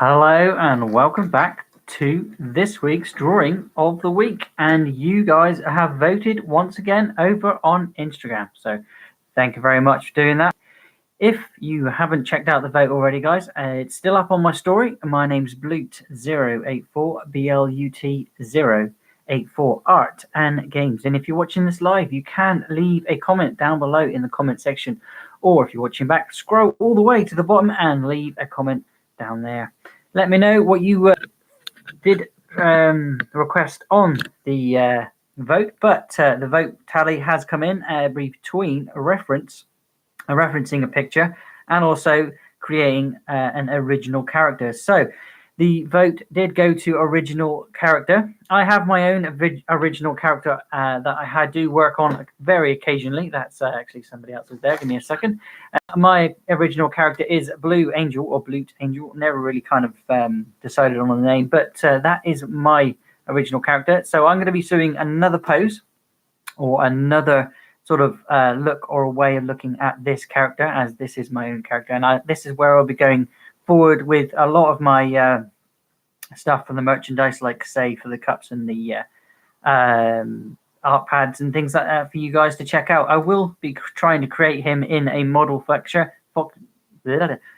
Hello and welcome back to this week's drawing of the week. And you guys have voted once again over on Instagram. So thank you very much for doing that. If you haven't checked out the vote already, guys, it's still up on my story. My name's Blut084, BLUT084 Art and Games. And if you're watching this live, you can leave a comment down below in the comment section. Or if you're watching back, scroll all the way to the bottom and leave a comment down there. Let me know what you did request on the vote, but the vote tally has come in between referencing a picture and also creating an original character. So the vote did go to original character. I have my own original character that I do work on very occasionally. That's actually somebody else's there. Give me a second. My original character is Blue Angel or Blute Angel. Never really kind of decided on the name, but that is my original character. So I'm going to be doing another pose or another sort of look or a way of looking at this character, as this is my own character. And this is where I'll be going forward with a lot of my stuff for the merchandise, like say for the cups and the art pads and things like that for you guys to check out. I will be trying to create him in a model in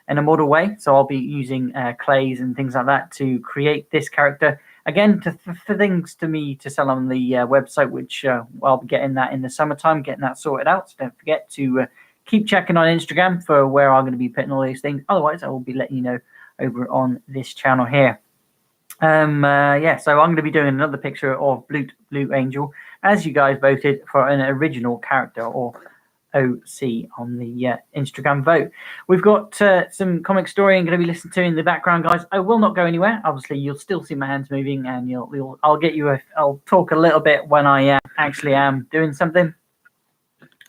a model way, so I'll be using clays and things like that to create this character again for things to sell on the website, which I'll be getting that in the summertime, getting that sorted out. So don't forget to keep checking on Instagram for where I'm going to be putting all these things. Otherwise, I will be letting you know over on this channel here. So I'm going to be doing another picture of Blue Angel, as you guys voted for an original character, or OC, on the Instagram vote. We've got some comic story I'm going to be listening to in the background, guys. I will not go anywhere. Obviously, you'll still see my hands moving, and I'll talk a little bit when I actually am doing something,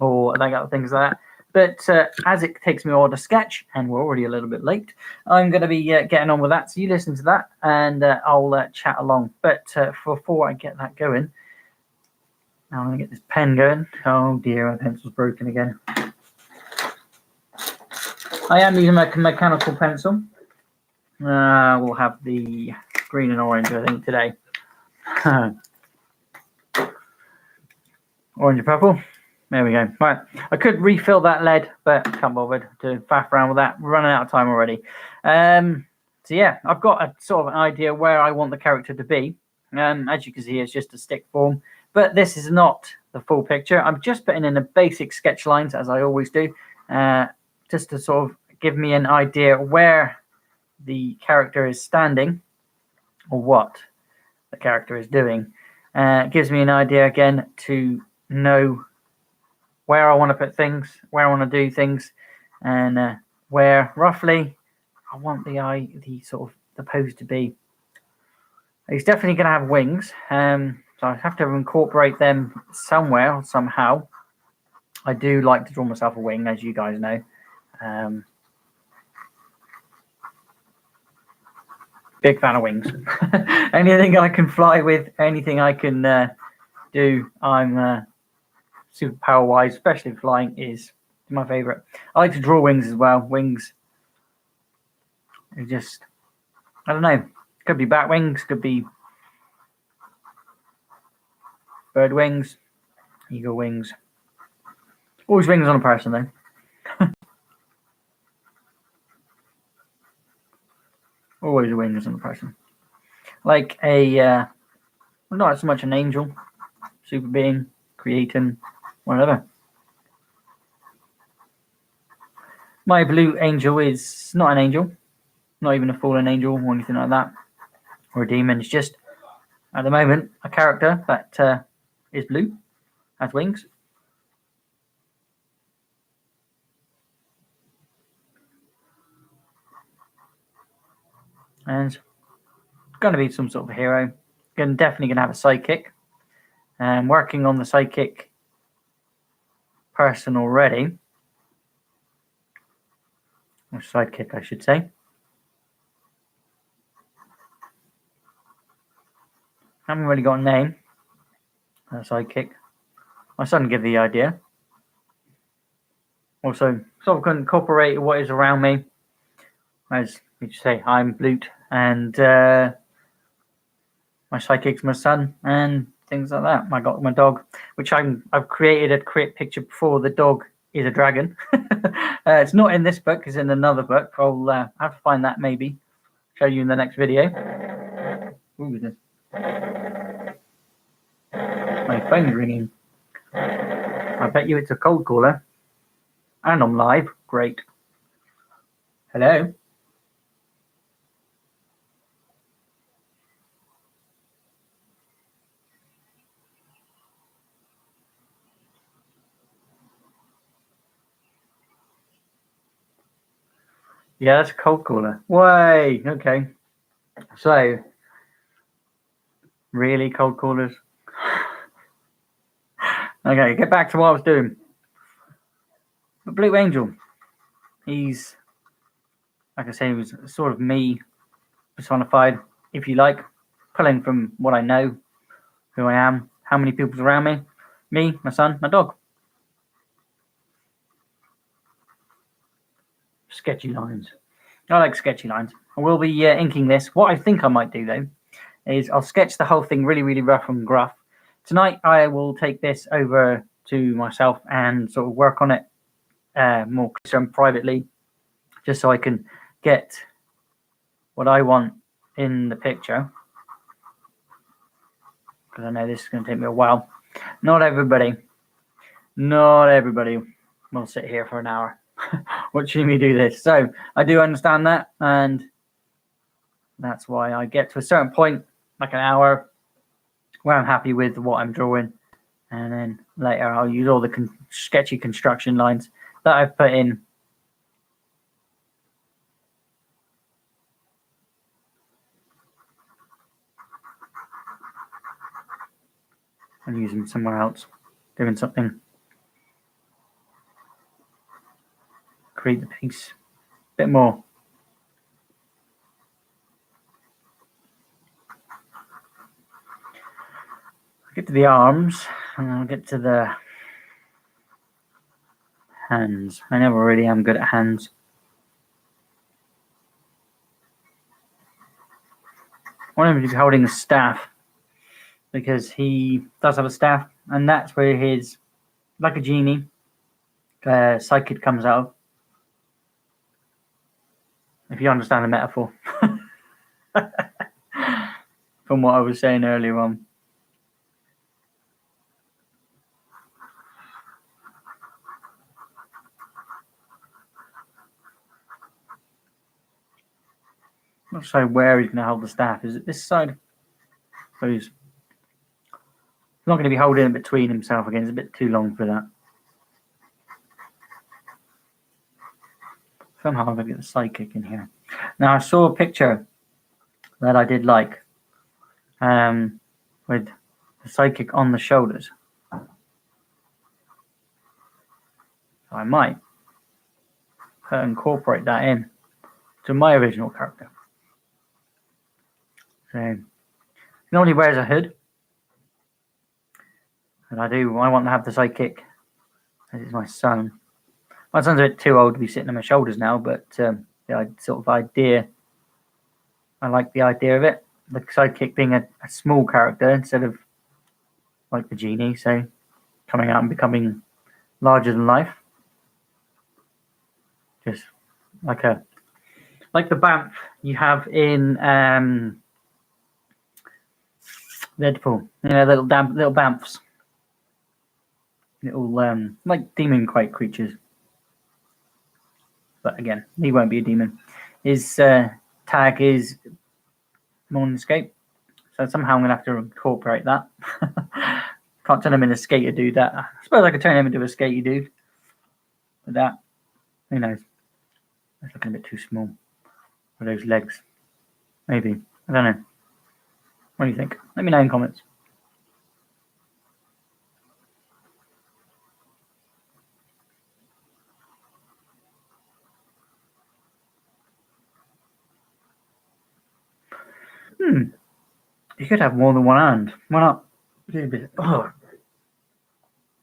or like other things like that. But as it takes me a while to sketch, and we're already a little bit late, I'm going to be getting on with that. So you listen to that, and I'll chat along. But before I get that going, now I'm going to get this pen going. Oh dear, my pencil's broken again. I am using my mechanical pencil. We'll have the green and orange, I think, today. Orange and purple. There we go. Right, I could refill that lead, but can't bother to faff around with that. We're running out of time already. So yeah, I've got a sort of an idea where I want the character to be. As you can see, it's just a stick form, but this is not the full picture. I'm just putting in the basic sketch lines, as I always do, just to sort of give me an idea where the character is standing or what the character is doing. It gives me an idea again to know where I want to put things, where I want to do things, and where roughly I want the sort of the pose to be. He's definitely going to have wings, so I have to incorporate them somewhere or somehow. I do like to draw myself a wing, as you guys know. Big fan of wings. Anything I can fly with, anything I can do, I'm superpower wise, especially flying, is my favorite. I like to draw wings as well. Wings are just, I don't know, could be bat wings, could be bird wings, eagle wings. Always wings on a person though. Always wings on a person. Like a not so much an angel, super being, creating, whatever. My Blue Angel is not an angel, not even a fallen angel or anything like that, or a demon. It's just, at the moment, a character that is blue, has wings. And going to be some sort of hero. Definitely going to have a sidekick. I'm working on the sidekick person already. Or sidekick, I should say. Haven't really got a name. A sidekick. My son gave the idea. Also, sort of incorporate what is around me. As you say, I'm Blute and my psychic's my son, and things like that. I got my dog, which I've created a picture before. The dog is a dragon. It's not in this book; it's in another book. I'll have to find that, maybe show you in the next video. Ooh, this. My phone's ringing. I bet you it's a cold caller, and I'm live. Great. Hello. Yeah, that's a cold caller. Way. Okay. So, really, cold callers? Okay, get back to what I was doing. The Blue Angel. He's, like I say, he was sort of me personified, if you like, pulling from what I know, who I am, how many people's around me, my son, my dog. Sketchy lines. I like sketchy lines. I will be inking this. What I think I might do, though, is I'll sketch the whole thing really, really rough and gruff. Tonight, I will take this over to myself and sort of work on it more closer and privately, just so I can get what I want in the picture. Because I know this is going to take me a while. Not everybody will sit here for an hour watching me do this. So I do understand that, and that's why I get to a certain point, like an hour, where I'm happy with what I'm drawing, and then later I'll use all the sketchy construction lines that I've put in. And use them somewhere else, doing something. Create the piece a bit more. I'll get to the arms, and I'll get to the hands. I never really am good at hands. I want him to be holding a staff, because he does have a staff, and that's where his, like a genie, psychic comes out. If you understand the metaphor. From what I was saying earlier on. I'm not sure where he's going to hold the staff. Is it this side? So he's not going to be holding it between himself again. It's a bit too long for that. Somehow I'm going to get the psychic in here. Now, I saw a picture that I did like, with the psychic on the shoulders. So I might incorporate that in to my original character. So he normally wears a hood, and I want to have the psychic. This is my son. My son's a bit too old to be sitting on my shoulders now, but the sort of idea, I like the idea of it. The sidekick being a small character instead of like the genie, so coming out and becoming larger than life. Just like the Bamf you have in Deadpool. You know, little Bamfs. Little like demon quake creatures. But again, he won't be a demon. His tag is Morningscape, so somehow I'm going to have to incorporate that. Can't turn him into a skater dude. That I suppose I could turn him into a skater dude. With that, who knows? That's looking a bit too small for those legs. Maybe, I don't know. What do you think? Let me know in comments. You could have more than one hand. Why not? Oh,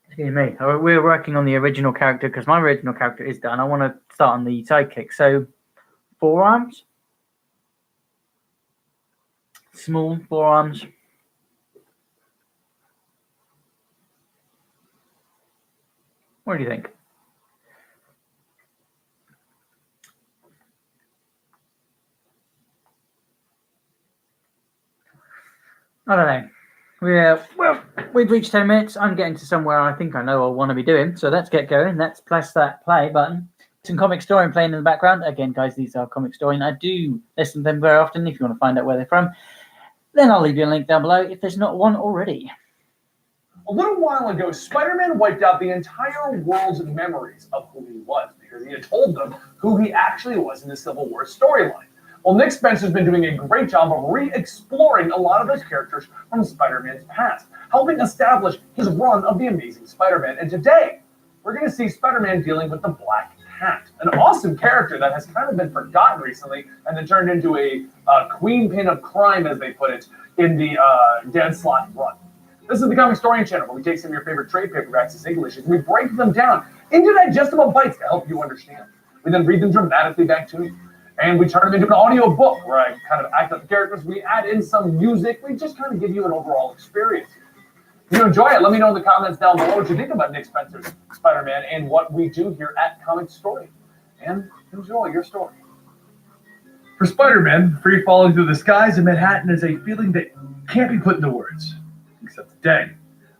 excuse me. We're working on the original character because my original character is done. I want to start on the sidekick. So, 4 arms. Small forearms. What do you think? I don't know. We've reached 10 minutes. I'm getting to somewhere I think I know I want to be doing. So let's get going. Let's press that play button. Some Comic Story playing in the background. Again, guys, these are Comic Story, and I do listen to them very often. If you want to find out where they're from, then I'll leave you a link down below if there's not one already. A little while ago, Spider-Man wiped out the entire world's memories of who he was because he had told them who he actually was in the Civil War storyline. Well, Nick Spencer's been doing a great job of re-exploring a lot of those characters from Spider-Man's past, helping establish his run of the Amazing Spider-Man. And today, we're going to see Spider-Man dealing with the Black Cat, an awesome character that has kind of been forgotten recently and then turned into a queen pin of crime, as they put it, in the Dead Slot run. This is the Comic Story channel, where we take some of your favorite trade paperbacks and single issues, and we break them down into digestible bites to help you understand. We then read them dramatically back to you, and we turn them into an audio book where I kind of act out the characters. We add in some music. We just kind of give you an overall experience. If you enjoy it, let me know in the comments down below what you think about Nick Spencer's Spider-Man and what we do here at Comic Story. And enjoy your story. For Spider-Man, free falling through the skies of Manhattan is a feeling that can't be put into words. Except today,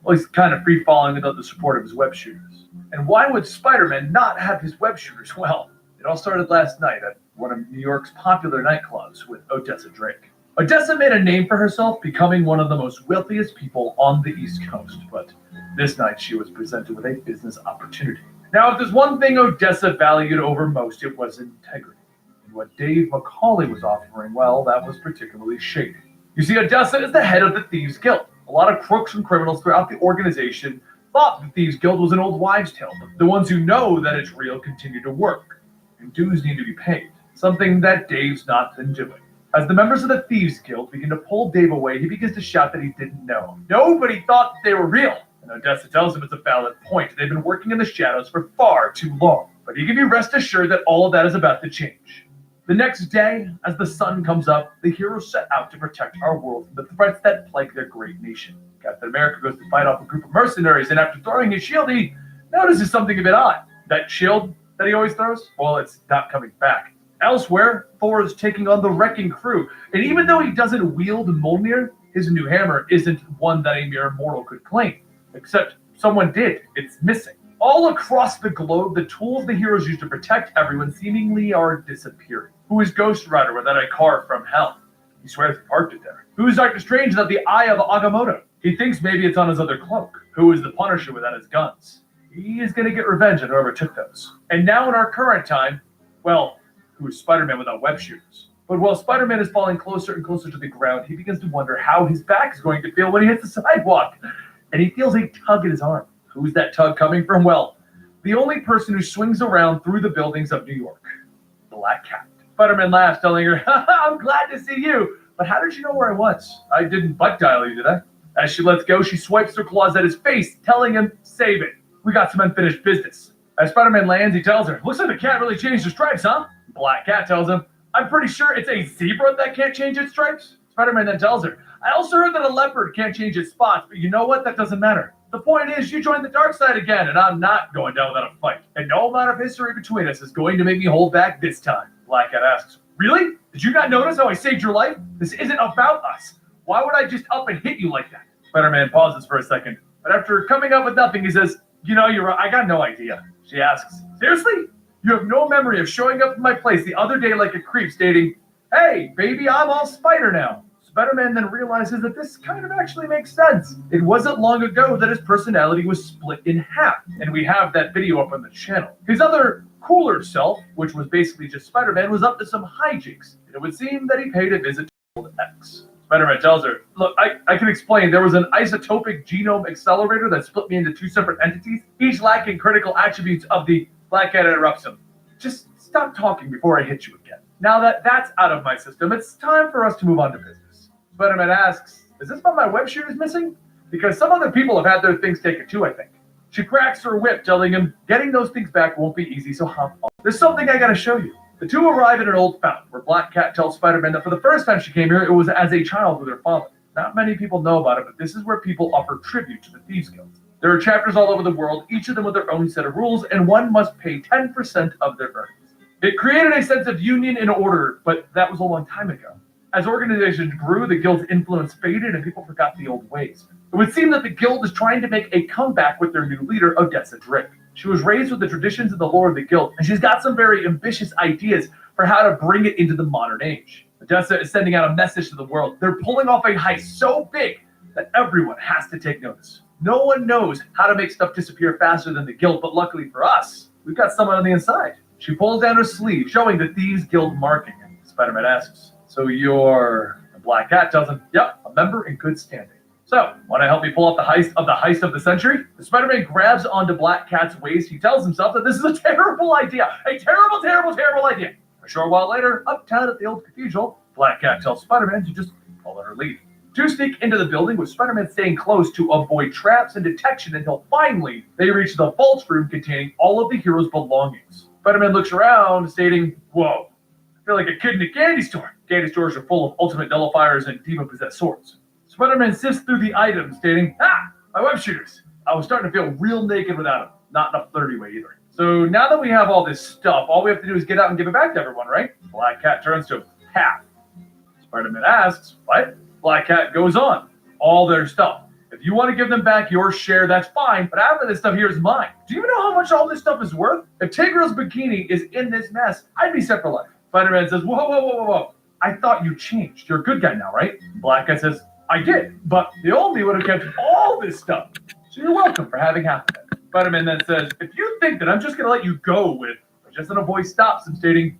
well, he's kind of free falling without the support of his web shooters. And why would Spider-Man not have his web shooters? Well, it all started last night at one of New York's popular nightclubs with Odessa Drake. Odessa made a name for herself, becoming one of the most wealthiest people on the East Coast. But this night, she was presented with a business opportunity. Now, if there's one thing Odessa valued over most, it was integrity. And what Dave McCauley was offering, well, that was particularly shady. You see, Odessa is the head of the Thieves Guild. A lot of crooks and criminals throughout the organization thought the Thieves Guild was an old wives' tale. But the ones who know that it's real continue to work, and dues need to be paid, something that Dave's not been doing. As the members of the Thieves Guild begin to pull Dave away, he begins to shout that he didn't know. Nobody thought they were real. And Odessa tells him it's a valid point. They've been working in the shadows for far too long. But he can be rest assured that all of that is about to change. The next day, as the sun comes up, the heroes set out to protect our world from the threats that plague their great nation. Captain America goes to fight off a group of mercenaries, and after throwing his shield, he notices something a bit odd. That shield that he always throws, well, it's not coming back. Elsewhere, Thor is taking on the Wrecking Crew, and even though he doesn't wield Mjolnir, his new hammer isn't one that a mere mortal could claim. Except someone did. It's missing. All across the globe, the tools the heroes use to protect everyone seemingly are disappearing. Who is Ghost Rider without a car from hell? He swears he parked it there. Who is Doctor Strange without the Eye of Agamotto? He thinks maybe it's on his other cloak. Who is the Punisher without his guns? He is going to get revenge on whoever took those. And now in our current time, well, who is Spider-Man without web shooters? But while Spider-Man is falling closer and closer to the ground, he begins to wonder how his back is going to feel when he hits the sidewalk. And he feels a tug at his arm. Who's that tug coming from? Well, the only person who swings around through the buildings of New York. Black Cat. Spider-Man laughs, telling her, I'm glad to see you. But how did you know where I was? I didn't butt dial you, did I? As she lets go, she swipes her claws at his face, telling him, save it. We got some unfinished business. As Spider-Man lands, he tells her, looks like the cat really changed her stripes, huh? Black Cat tells him, I'm pretty sure it's a zebra that can't change its stripes. Spider-Man then tells her, I also heard that a leopard can't change its spots, but you know what? That doesn't matter. The point is, you joined the dark side again, and I'm not going down without a fight. And no amount of history between us is going to make me hold back this time. Black Cat asks, really? Did you not notice how I saved your life? This isn't about us. Why would I just up and hit you like that? Spider-Man pauses for a second, but after coming up with nothing, he says, you know, you're right. I got no idea. She asks, seriously? You have no memory of showing up at my place the other day like a creep stating, hey, baby, I'm all spider now. Spider-Man then realizes that this kind of actually makes sense. It wasn't long ago that his personality was split in half, and we have that video up on the channel. His other cooler self, which was basically just Spider-Man, was up to some hijinks, and it would seem that he paid a visit to old X. Spider-Man tells her, look, I can explain. There was an isotopic genome accelerator that split me into two separate entities, each lacking critical attributes of the Black Cat interrupts him. Just stop talking before I hit you again. Now that that's out of my system, it's time for us to move on to business. Spider-Man asks, is this why my web shooters missing? Because some other people have had their things taken too, I think. She cracks her whip, telling him, getting those things back won't be easy, so hop on. There's something I gotta show you. The two arrive at an old fountain where Black Cat tells Spider-Man that for the first time she came here, it was as a child with her father. Not many people know about it, but this is where people offer tribute to the Thieves Guild. There are chapters all over the world, each of them with their own set of rules, and one must pay 10% of their earnings. It created a sense of union and order, but that was a long time ago. As organizations grew, the guild's influence faded and people forgot the old ways. It would seem that the guild is trying to make a comeback with their new leader, Odessa Drake. She was raised with the traditions and the lore of the guild, and she's got some very ambitious ideas for how to bring it into the modern age. Odessa is sending out a message to the world. They're pulling off a heist so big that everyone has to take notice. No one knows how to make stuff disappear faster than the guild, but luckily for us, we've got someone on the inside. She pulls down her sleeve, showing the Thieves Guild marking, and Spider-Man asks, "So you're..." The Black Cat tells him, "Yep, a member in good standing." "So, want to help me pull off the heist of the century?" The Spider-Man grabs onto Black Cat's waist. He tells himself that this is a terrible idea. A terrible, terrible, terrible idea. A short while later, uptown at the old cathedral, Black Cat tells Spider-Man to just let her leave. Two sneak into the building with Spider-Man staying close to avoid traps and detection until finally they reach the vault room containing all of the hero's belongings. Spider-Man looks around, stating, "Whoa, I feel like a kid in a candy store." Candy stores are full of ultimate nullifiers and demon-possessed swords. Spider-Man sifts through the items, stating, "My web shooters. I was starting to feel real naked without them. Not in a flirty way either." "So now that we have all this stuff, all we have to do is get out and give it back to everyone, right?" Black Cat turns to him, "Half." Spider-Man asks, "What?" Black Cat goes on, "All their stuff. If you want to give them back your share, that's fine, but half of this stuff here is mine. Do you even know how much all this stuff is worth? If Tigra's bikini is in this mess, I'd be set for life." Spider-Man says, whoa. "I thought you changed. You're a good guy now, right?" Black Cat says, "I did, but the old me would have kept all this stuff. So you're welcome for having half of it." Spider-Man then says, "If you think that I'm just going to let you go with..." But just then a voice stops him, stating,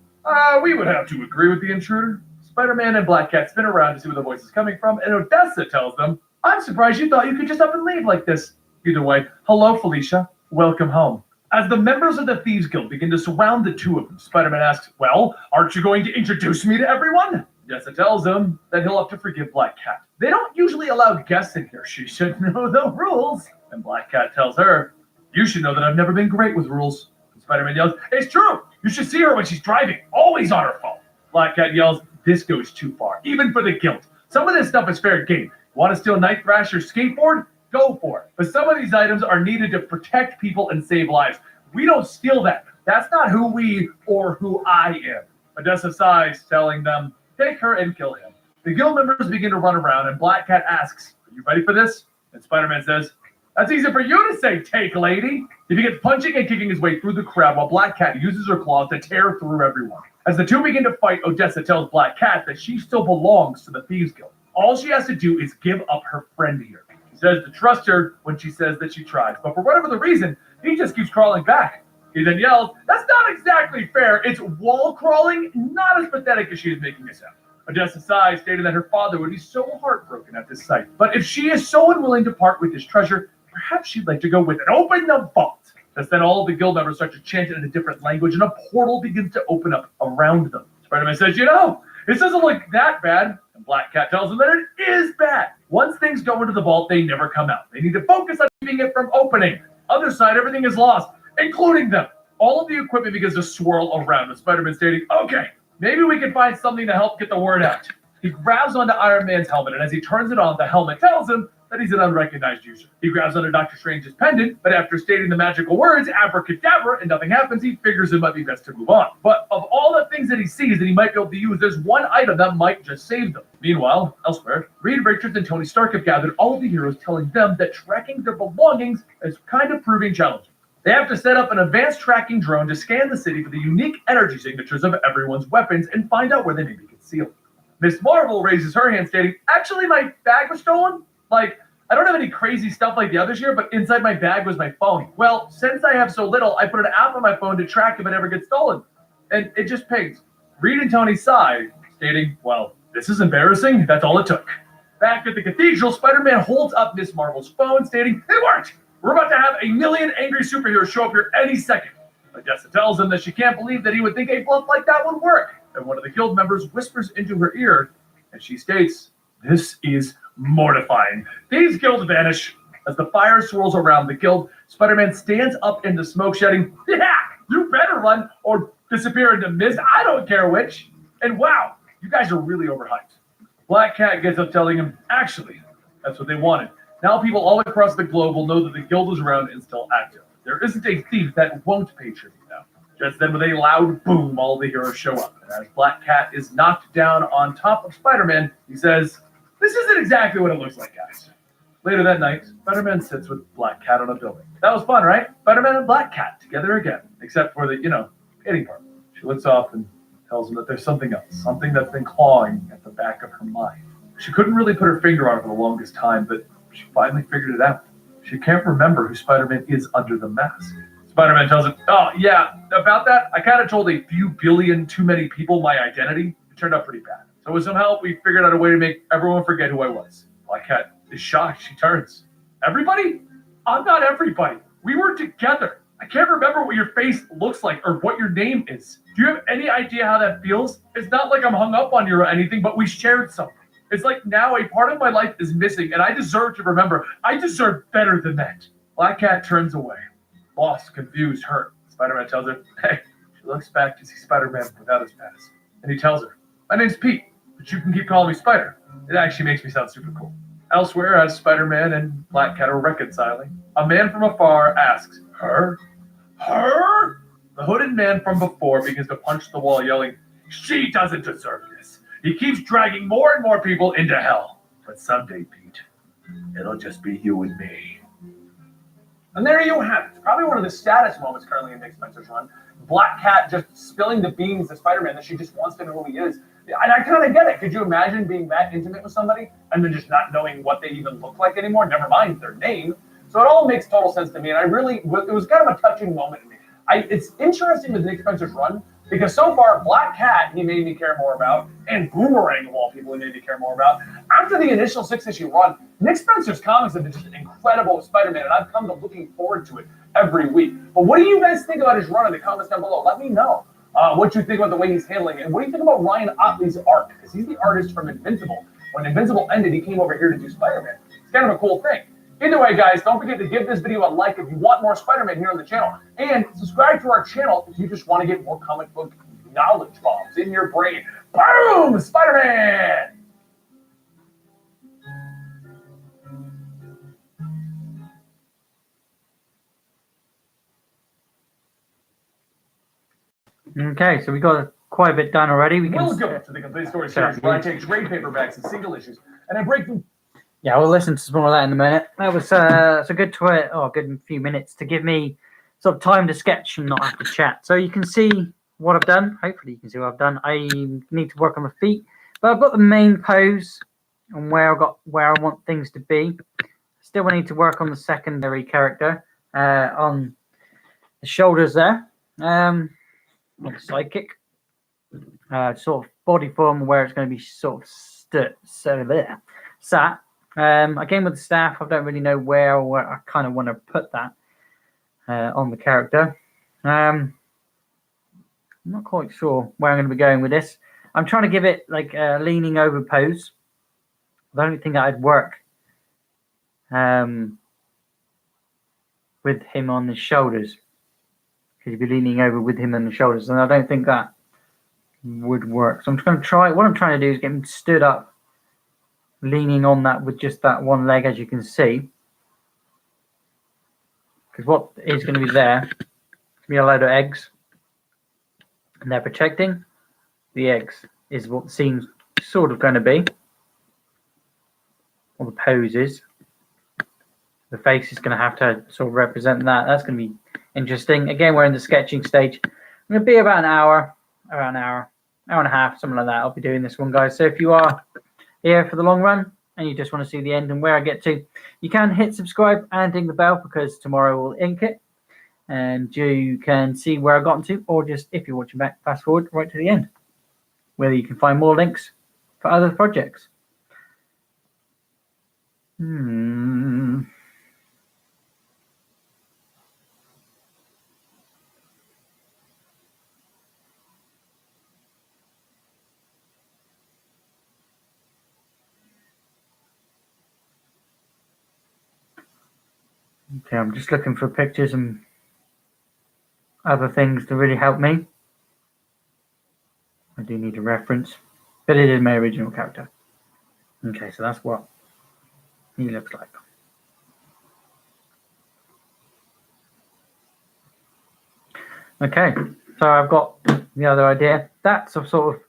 "We would have to agree with the intruder." Spider-Man and Black Cat spin around to see where the voice is coming from, and Odessa tells them, "I'm surprised you thought you could just up and leave like this." Either way, hello, Felicia. Welcome home. As the members of the Thieves Guild begin to surround the two of them, Spider-Man asks, "Well, aren't you going to introduce me to everyone?" Odessa tells him that he'll have to forgive Black Cat. "They don't usually allow guests in here. She should know the rules." And Black Cat tells her, "You should know that I've never been great with rules." And Spider-Man yells, "It's true. You should see her when she's driving. Always on her phone." Black Cat yells, "This goes too far, even for the guild. Some of this stuff is fair game. Want to steal Night Thrasher's skateboard? Go for it. But some of these items are needed to protect people and save lives. We don't steal that. That's not who we or who I am." Odessa sighs, telling them, "Take her and kill him." The guild members begin to run around, and Black Cat asks, "Are you ready for this?" And Spider-Man says, "That's easy for you to say, take lady." He begins punching and kicking his way through the crowd while Black Cat uses her claws to tear through everyone. As the two begin to fight, Odessa tells Black Cat that she still belongs to the Thieves Guild. All she has to do is give up her friend here. He says to trust her when she says that she tries, but for whatever the reason, he just keeps crawling back. He then yells, "That's not exactly fair. It's wall crawling, not as pathetic as she is making it sound." Odessa sighs, stating that her father would be so heartbroken at this sight. But if she is so unwilling to part with his treasure, perhaps she'd like to go with it. Open the vault! Just then all of the guild members start to chant it in a different language, and a portal begins to open up around them. Spider-Man says, "You know, this doesn't look that bad." And Black Cat tells him that it is bad. Once things go into the vault, they never come out. They need to focus on keeping it from opening. Other side, everything is lost, including them. All of the equipment begins to swirl around, with Spider-Man stating, "Okay, maybe we can find something to help get the word out." He grabs onto Iron Man's helmet, and as he turns it on, the helmet tells him that he's an unrecognized user. He grabs onto Doctor Strange's pendant, but after stating the magical words, abracadabra, and nothing happens, he figures it might be best to move on. But of all the things that he sees that he might be able to use, there's one item that might just save them. Meanwhile, elsewhere, Reed Richards and Tony Stark have gathered all of the heroes, telling them that tracking their belongings is kind of proving challenging. They have to set up an advanced tracking drone to scan the city for the unique energy signatures of everyone's weapons and find out where they may be concealed. Miss Marvel raises her hand, stating, "Actually, my bag was stolen. I don't have any crazy stuff like the others here, but inside my bag was my phone. Well, since I have so little, I put an app on my phone to track if it ever gets stolen. And it just pings." Reed and Tony sigh, stating, "Well, this is embarrassing. That's all it took." Back at the cathedral, Spider-Man holds up Miss Marvel's phone, stating, "It worked! We're about to have 1,000,000 angry superheroes show up here any second." Odessa tells him that she can't believe that he would think a bluff like that would work. And one of the guild members whispers into her ear, and she states, "This is mortifying." These guilds vanish. As the fire swirls around the guild, Spider-Man stands up in the smoke, shouting, "Yeah, you better run, or disappear into mist. I don't care which. And wow, you guys are really overhyped. Black Cat gets up telling him, actually, that's what they wanted. Now people all across the globe will know that the guild is around and still active. There isn't a thief that won't pay tribute now. Just then with a loud boom, all the heroes show up. And as Black Cat is knocked down on top of Spider-Man, he says, this isn't exactly what it looks like, guys. Later that night, Spider-Man sits with Black Cat on a building. That was fun, right? Spider-Man and Black Cat together again, except for the, hitting part. She looks off and tells him that there's something else, something that's been clawing at the back of her mind. She couldn't really put her finger on it for the longest time, but she finally figured it out. She can't remember who Spider-Man is under the mask. Spider-Man tells him, oh, yeah, about that, I kind of told a few billion too many people my identity. It turned out pretty bad. So with some help, we figured out a way to make everyone forget who I was. Black Cat is shocked. She turns. Everybody? I'm not everybody. We were together. I can't remember what your face looks like or what your name is. Do you have any idea how that feels? It's not like I'm hung up on you or anything, but we shared something. It's like now a part of my life is missing, and I deserve to remember. I deserve better than that. Black Cat turns away. Lost, confused, hurt. Spider-Man tells her, hey. She looks back to see Spider-Man without his past. And he tells her, my name's Pete, but you can keep calling me Spider. It actually makes me sound super cool. Elsewhere, as Spider-Man and Black Cat are reconciling, a man from afar asks, her? Her? The hooded man from before begins to punch the wall, yelling, she doesn't deserve this. He keeps dragging more and more people into hell. But someday, Pete, it'll just be you and me. And there you have it. Probably one of the saddest moments currently in Nick Spencer's run. Black Cat just spilling the beans to Spider-Man that she just wants to know who he is. And I kind of get it. Could you imagine being that intimate with somebody and then just not knowing what they even look like anymore? Never mind their name. So it all makes total sense to me. And it was kind of a touching moment to me. It's interesting with Nick Spencer's run because so far, Black Cat, he made me care more about, and Boomerang, of all people, he made me care more about. After the initial 6-issue run, Nick Spencer's comics have been just incredible with Spider-Man, and I've come to looking forward to it every week. But what do you guys think about his run in the comments down below? Let me know what you think about the way he's handling it. And what do you think about Ryan Ottley's art? Because he's the artist from Invincible. When Invincible ended, he came over here to do Spider-Man. It's kind of a cool thing. Either way, guys, don't forget to give this video a like if you want more Spider-Man here on the channel. And subscribe to our channel if you just want to get more comic book knowledge bombs in your brain. Boom! Spider-Man! Okay, so we got quite a bit done already. Welcome to the Complete Story series, where I take trade paperbacks and single issues, and I break them. Yeah, we'll listen to some more of that in a minute. That was a good good few minutes to give me sort of time to sketch and not have to chat. So you can see what I've done. Hopefully you can see what I've done. I need to work on the feet, but I've got the main pose and where I want things to be. Still need to work on the secondary character, on the shoulders there, on the sidekick, sort of body form where it's going to be sort of sat. Again, with the staff, I don't really know where I kind of want to put that on the character. I'm not quite sure where I'm going to be going with this. I'm trying to give it like a leaning over pose. I don't think that'd work with him on the shoulders, because you'd be leaning over with him on the shoulders, and I don't think that would work. So I'm going to try. What I'm trying to do is get him stood up, leaning on that with just that one leg, as you can see, because what is going to be there be a load of eggs, and they're protecting the eggs is what the scene's sort of going to be, or the pose is. The face is going to have to sort of represent that. That's going to be interesting. Again, we're in the sketching stage. I'm going to be about an hour and a half, something like that. I'll be doing this one, guys. So if you are here for the long run and you just want to see the end and where I get to, you can hit subscribe and ding the bell, because tomorrow we'll ink it and you can see where I've gotten to, or just, if you're watching back, fast forward right to the end, where you can find more links for other projects. Okay, I'm just looking for pictures and other things to really help me. I do need a reference, but it is my original character. Okay, so that's what he looks like. Okay, so I've got the other idea. That's sort of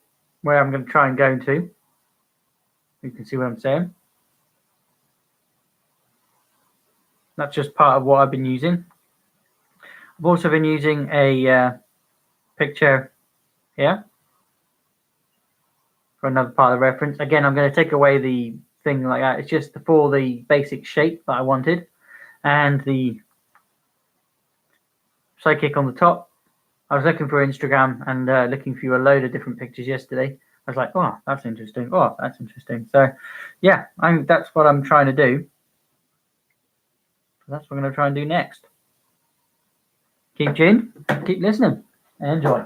where I'm going to try and go to. You can see what I'm saying. That's just part of what I've been using. I've also been using a picture here for another part of the reference. Again, I'm going to take away the thing like that. It's just for the basic shape that I wanted, and the sidekick on the top. I was looking for Instagram and looking through a load of different pictures yesterday. I was like, oh, that's interesting. Oh, that's interesting. So, yeah, that's what I'm trying to do. That's what I'm going to try and do next. Keep tuned, keep listening, and enjoy.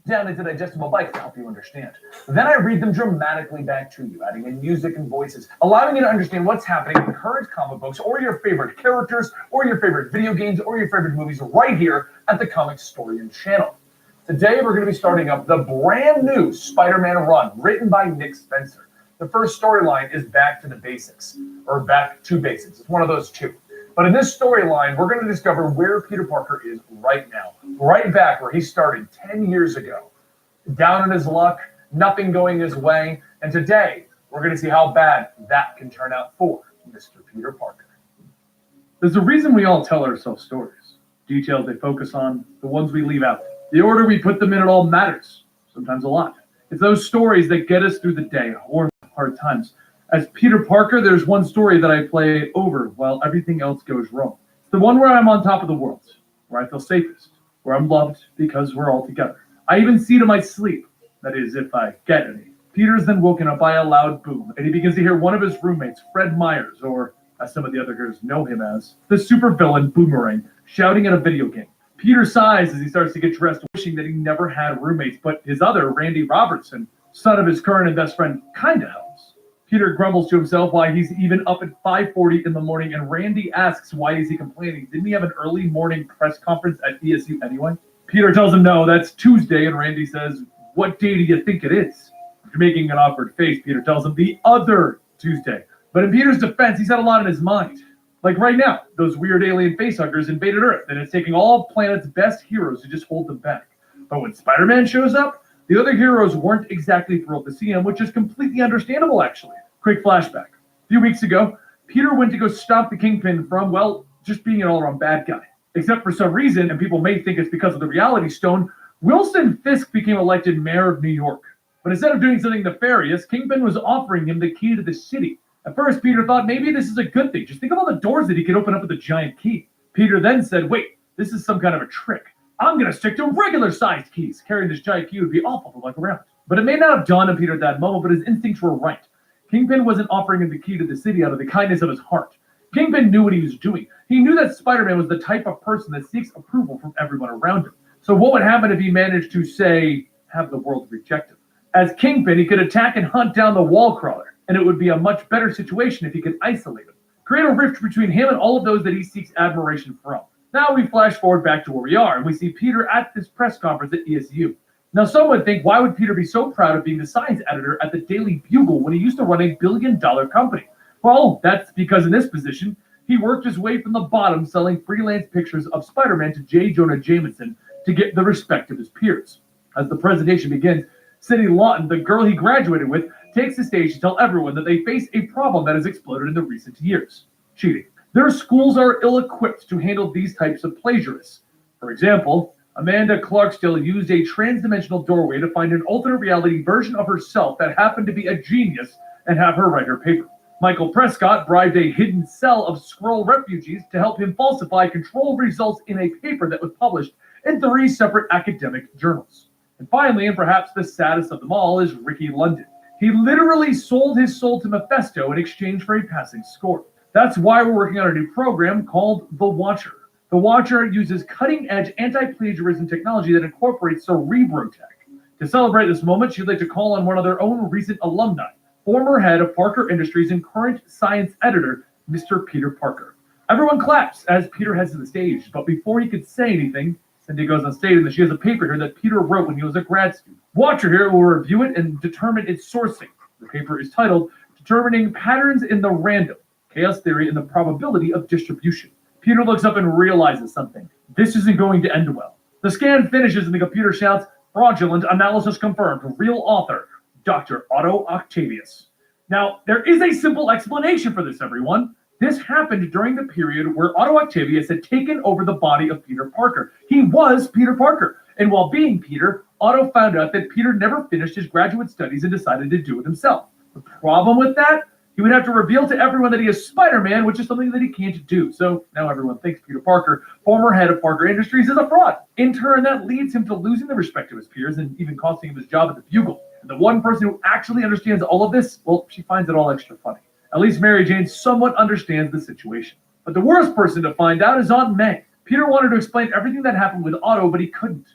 Down into digestible bites to help you understand. Then I read them dramatically back to you, adding in music and voices, allowing you to understand what's happening in current comic books or your favorite characters or your favorite video games or your favorite movies right here at the Comicstorian channel. Today we're going to be starting up the brand new Spider-Man run written by Nick Spencer. The first storyline is Back to the Basics, or Back to Basics. It's one of those two. But in this storyline, we're going to discover where Peter Parker is right now, right back where he started 10 years ago. Down in his luck, nothing going his way, and today we're going to see how bad that can turn out for Mr. Peter Parker. There's a reason we all tell ourselves stories. Details they focus on, the ones we leave out. The order we put them in, it all matters, sometimes a lot. It's those stories that get us through the day or hard times. As Peter Parker, there's one story that I play over while everything else goes wrong. It's the one where I'm on top of the world, where I feel safest, where I'm loved because we're all together. I even see to my sleep, that is, if I get any. Peter's then woken up by a loud boom, and he begins to hear one of his roommates, Fred Myers, or as some of the other heroes know him as, the supervillain Boomerang, shouting at a video game. Peter sighs as he starts to get dressed, wishing that he never had roommates, but his other, Randy Robertson, son of his current and best friend, kinda helps. Peter grumbles to himself why he's even up at 5:40 in the morning, and Randy asks why is he complaining. Didn't he have an early morning press conference at ESU anyway? Peter tells him no, that's Tuesday, and Randy says, what day do you think it is? After making an awkward face, Peter tells him the other Tuesday. But in Peter's defense, he's had a lot in his mind. Like right now, those weird alien facehuggers invaded Earth, and it's taking all planet's best heroes to just hold them back. But when Spider-Man shows up, the other heroes weren't exactly thrilled to see him, which is completely understandable, actually. Quick flashback. A few weeks ago, Peter went to go stop the Kingpin from, well, just being an all-around bad guy. Except for some reason, and people may think it's because of the Reality Stone, Wilson Fisk became elected mayor of New York. But instead of doing something nefarious, Kingpin was offering him the key to the city. At first, Peter thought maybe this is a good thing. Just think of all the doors that he could open up with a giant key. Peter then said, wait, this is some kind of a trick. I'm going to stick to regular-sized keys. Carrying this giant key would be awful to lug around. But it may not have dawned on Peter at that moment, but his instincts were right. Kingpin wasn't offering him the key to the city out of the kindness of his heart. Kingpin knew what he was doing. He knew that Spider-Man was the type of person that seeks approval from everyone around him. So what would happen if he managed to, say, have the world reject him? As Kingpin, he could attack and hunt down the wall crawler, and it would be a much better situation if he could isolate him. Create a rift between him and all of those that he seeks admiration from. Now we flash forward back to where we are, and we see Peter at this press conference at ESU. Now some would think, why would Peter be so proud of being the science editor at the Daily Bugle when he used to run a billion-dollar company? Well, that's because in this position, he worked his way from the bottom selling freelance pictures of Spider-Man to J. Jonah Jameson to get the respect of his peers. As the presentation begins, Cindy Lawton, the girl he graduated with, takes the stage to tell everyone that they face a problem that has exploded in the recent years: cheating. Their schools are ill-equipped to handle these types of plagiarists. For example, Amanda Clarksdale used a trans-dimensional doorway to find an alternate reality version of herself that happened to be a genius and have her write her paper. Michael Prescott bribed a hidden cell of Skrull refugees to help him falsify controlled results in a paper that was published in 3 separate academic journals. And finally, and perhaps the saddest of them all, is Ricky London. He literally sold his soul to Mephisto in exchange for a passing score. That's why we're working on a new program called The Watcher. The Watcher uses cutting-edge anti-plagiarism technology that incorporates Cerebrotech. To celebrate this moment, she'd like to call on one of their own recent alumni, former head of Parker Industries and current science editor, Mr. Peter Parker. Everyone claps as Peter heads to the stage, but before he could say anything, Cindy goes on stage and she has a paper here that Peter wrote when he was a grad student. Watcher here will review it and determine its sourcing. The paper is titled Determining Patterns in the Random, Chaos Theory and the Probability of Distribution. Peter looks up and realizes something. This isn't going to end well. The scan finishes and the computer shouts, fraudulent analysis confirmed, real author, Dr. Otto Octavius. Now, there is a simple explanation for this, everyone. This happened during the period where Otto Octavius had taken over the body of Peter Parker. He was Peter Parker. And while being Peter, Otto found out that Peter never finished his graduate studies and decided to do it himself. The problem with that? He would have to reveal to everyone that he is Spider-Man, which is something that he can't do. So now everyone thinks Peter Parker, former head of Parker Industries, is a fraud. In turn, that leads him to losing the respect of his peers and even costing him his job at the Bugle. And the one person who actually understands all of this, well, she finds it all extra funny. At least Mary Jane somewhat understands the situation. But the worst person to find out is Aunt May. Peter wanted to explain everything that happened with Otto, but he couldn't.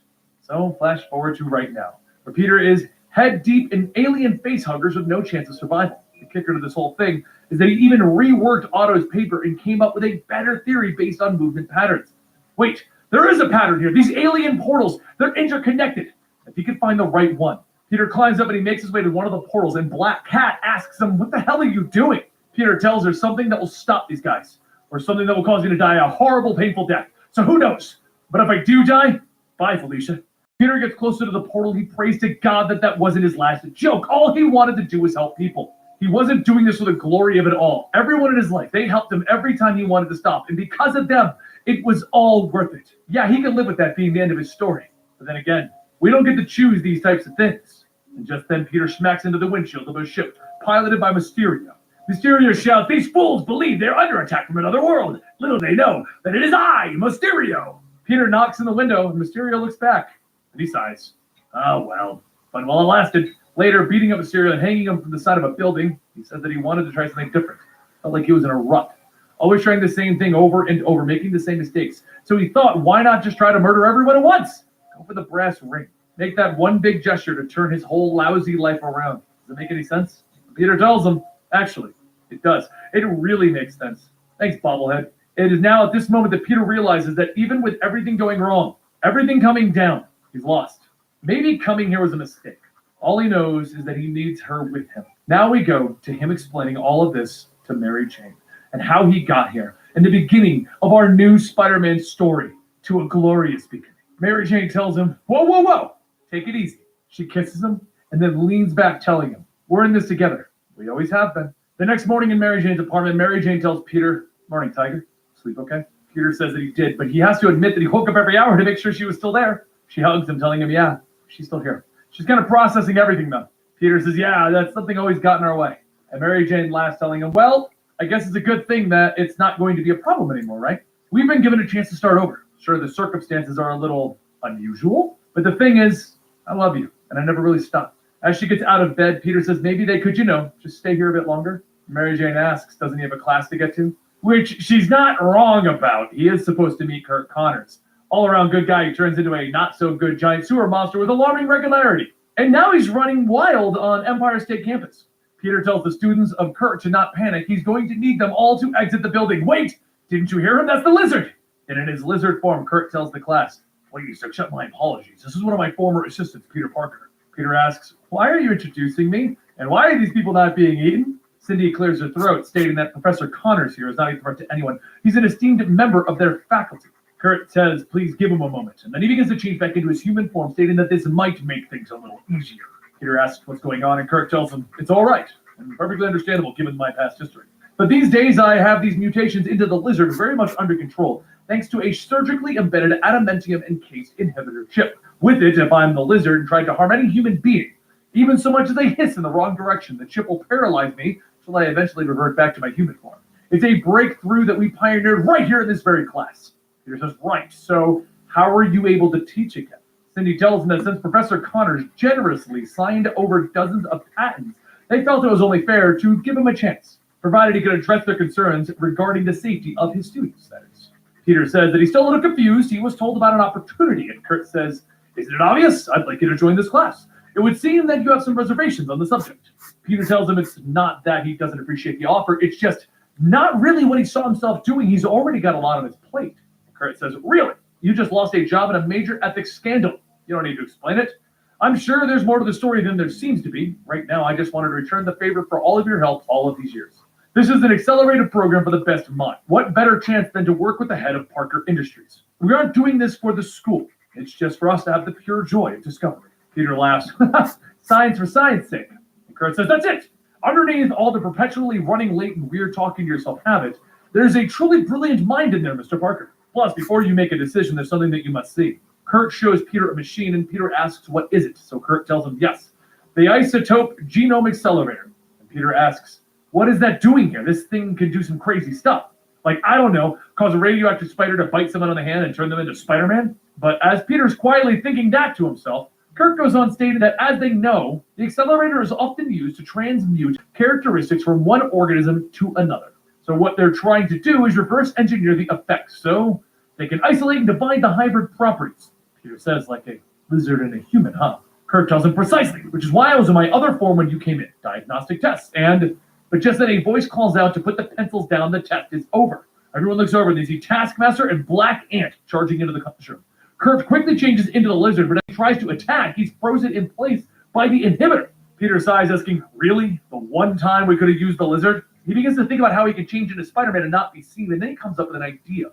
So flash forward to right now, where Peter is head deep in alien face huggers with no chance of survival. The kicker to this whole thing is that he even reworked Otto's paper and came up with a better theory based on movement patterns. Wait, there is a pattern here. These alien portals, they're interconnected. If he could find the right one. Peter climbs up and he makes his way to one of the portals, and Black Cat asks him, what the hell are you doing? Peter tells her something that will stop these guys, or something that will cause you to die a horrible, painful death. So who knows? But if I do die, bye, Felicia. Peter gets closer to the portal. He prays to God that that wasn't his last joke. All he wanted to do was help people. He wasn't doing this for the glory of it all. Everyone in his life, they helped him every time he wanted to stop. And because of them, it was all worth it. Yeah, he could live with that being the end of his story. But then again, we don't get to choose these types of things. And just then, Peter smacks into the windshield of a ship piloted by Mysterio. Mysterio shouts, these fools believe they're under attack from another world. Little they know that it is I, Mysterio. Peter knocks in the window, and Mysterio looks back, and he sighs. Oh, well. But while it lasted, later beating up Mysterio and hanging him from the side of a building, he said that he wanted to try something different. Felt like he was in a rut. Always trying the same thing over and over, making the same mistakes. So he thought, why not just try to murder everyone at once? Go for the brass ring. Make that one big gesture to turn his whole lousy life around. Does it make any sense? Peter tells him, actually, it does. It really makes sense. Thanks, Bobblehead. It is now at this moment that Peter realizes that even with everything going wrong, everything coming down, he's lost. Maybe coming here was a mistake. All he knows is that he needs her with him. Now we go to him explaining all of this to Mary Jane and how he got here and the beginning of our new Spider-Man story to a glorious beginning. Mary Jane tells him, whoa, whoa, whoa, take it easy. She kisses him and then leans back telling him, we're in this together. We always have been. The next morning in Mary Jane's apartment, Mary Jane tells Peter, morning, Tiger. Sleep okay? Peter says that he did, but he has to admit that he woke up every hour to make sure she was still there. She hugs him, telling him, yeah, she's still here. She's kind of processing everything, though. Peter says, yeah, that's something always got in our way. And Mary Jane laughs, telling him, well, I guess it's a good thing that it's not going to be a problem anymore, right? We've been given a chance to start over. Sure, the circumstances are a little unusual, but the thing is, I love you, and I never really stopped. As she gets out of bed, Peter says, maybe they could, just stay here a bit longer. Mary Jane asks, doesn't he have a class to get to? Which she's not wrong about. He is supposed to meet Kurt Connors. All-around good guy who turns into a not-so-good giant sewer monster with alarming regularity. And now he's running wild on Empire State Campus. Peter tells the students of Kurt to not panic. He's going to need them all to exit the building. Wait! Didn't you hear him? That's the lizard! And in his lizard form, Kurt tells the class, please accept my apologies. This is one of my former assistants, Peter Parker. Peter asks, why are you introducing me? And why are these people not being eaten? Cindy clears her throat, stating that Professor Connors here is not a threat to anyone. He's an esteemed member of their faculty. Kurt says, please give him a moment. And then he begins to change back into his human form, stating that this might make things a little easier. Peter asks what's going on, and Kurt tells him, it's all right, and perfectly understandable given my past history. But these days, I have these mutations into the lizard very much under control, thanks to a surgically embedded adamantium-encased inhibitor chip. With it, if I'm the lizard and tried to harm any human being, even so much as a hiss in the wrong direction, the chip will paralyze me until I eventually revert back to my human form. It's a breakthrough that we pioneered right here in this very class. Peter says, right, so how are you able to teach again? Cindy tells him that since Professor Connors generously signed over dozens of patents, they felt it was only fair to give him a chance, provided he could address their concerns regarding the safety of his students, that is. Peter says that he's still a little confused. He was told about an opportunity, and Kurt says, isn't it obvious? I'd like you to join this class. It would seem that you have some reservations on the subject. Peter tells him it's not that he doesn't appreciate the offer, it's just not really what he saw himself doing. He's already got a lot on his plate. Kurt says, really? You just lost a job in a major ethics scandal. You don't need to explain it. I'm sure there's more to the story than there seems to be. Right now, I just wanted to return the favor for all of your help all of these years. This is an accelerated program for the best of mind. What better chance than to work with the head of Parker Industries? We aren't doing this for the school. It's just for us to have the pure joy of discovery. Peter laughs. Science for science sake. And Kurt says, that's it. Underneath all the perpetually running late and weird talking to yourself habit, there's a truly brilliant mind in there, Mr. Parker. Plus, before you make a decision, there's something that you must see. Kurt shows Peter a machine, and Peter asks, what is it? So Kurt tells him, yes, the Isotope Genome Accelerator. And Peter asks, what is that doing here? This thing can do some crazy stuff. Like, I don't know, cause a radioactive spider to bite someone on the hand and turn them into Spider-Man? But as Peter's quietly thinking that to himself, Kurt goes on stating that as they know, the accelerator is often used to transmute characteristics from one organism to another. So what they're trying to do is reverse engineer the effects, so they can isolate and divide the hybrid properties. Peter says, like a lizard and a human, huh? Kurt tells him precisely, which is why I was in my other form when you came in, diagnostic tests. But just then a voice calls out to put the pencils down, the test is over. Everyone looks over and they see Taskmaster and Black Ant charging into the classroom. Kurt quickly changes into the lizard, but as he tries to attack, he's frozen in place by the inhibitor. Peter sighs, asking, really? The one time we could have used the lizard? He begins to think about how he can change into Spider-Man and not be seen, and then he comes up with an idea.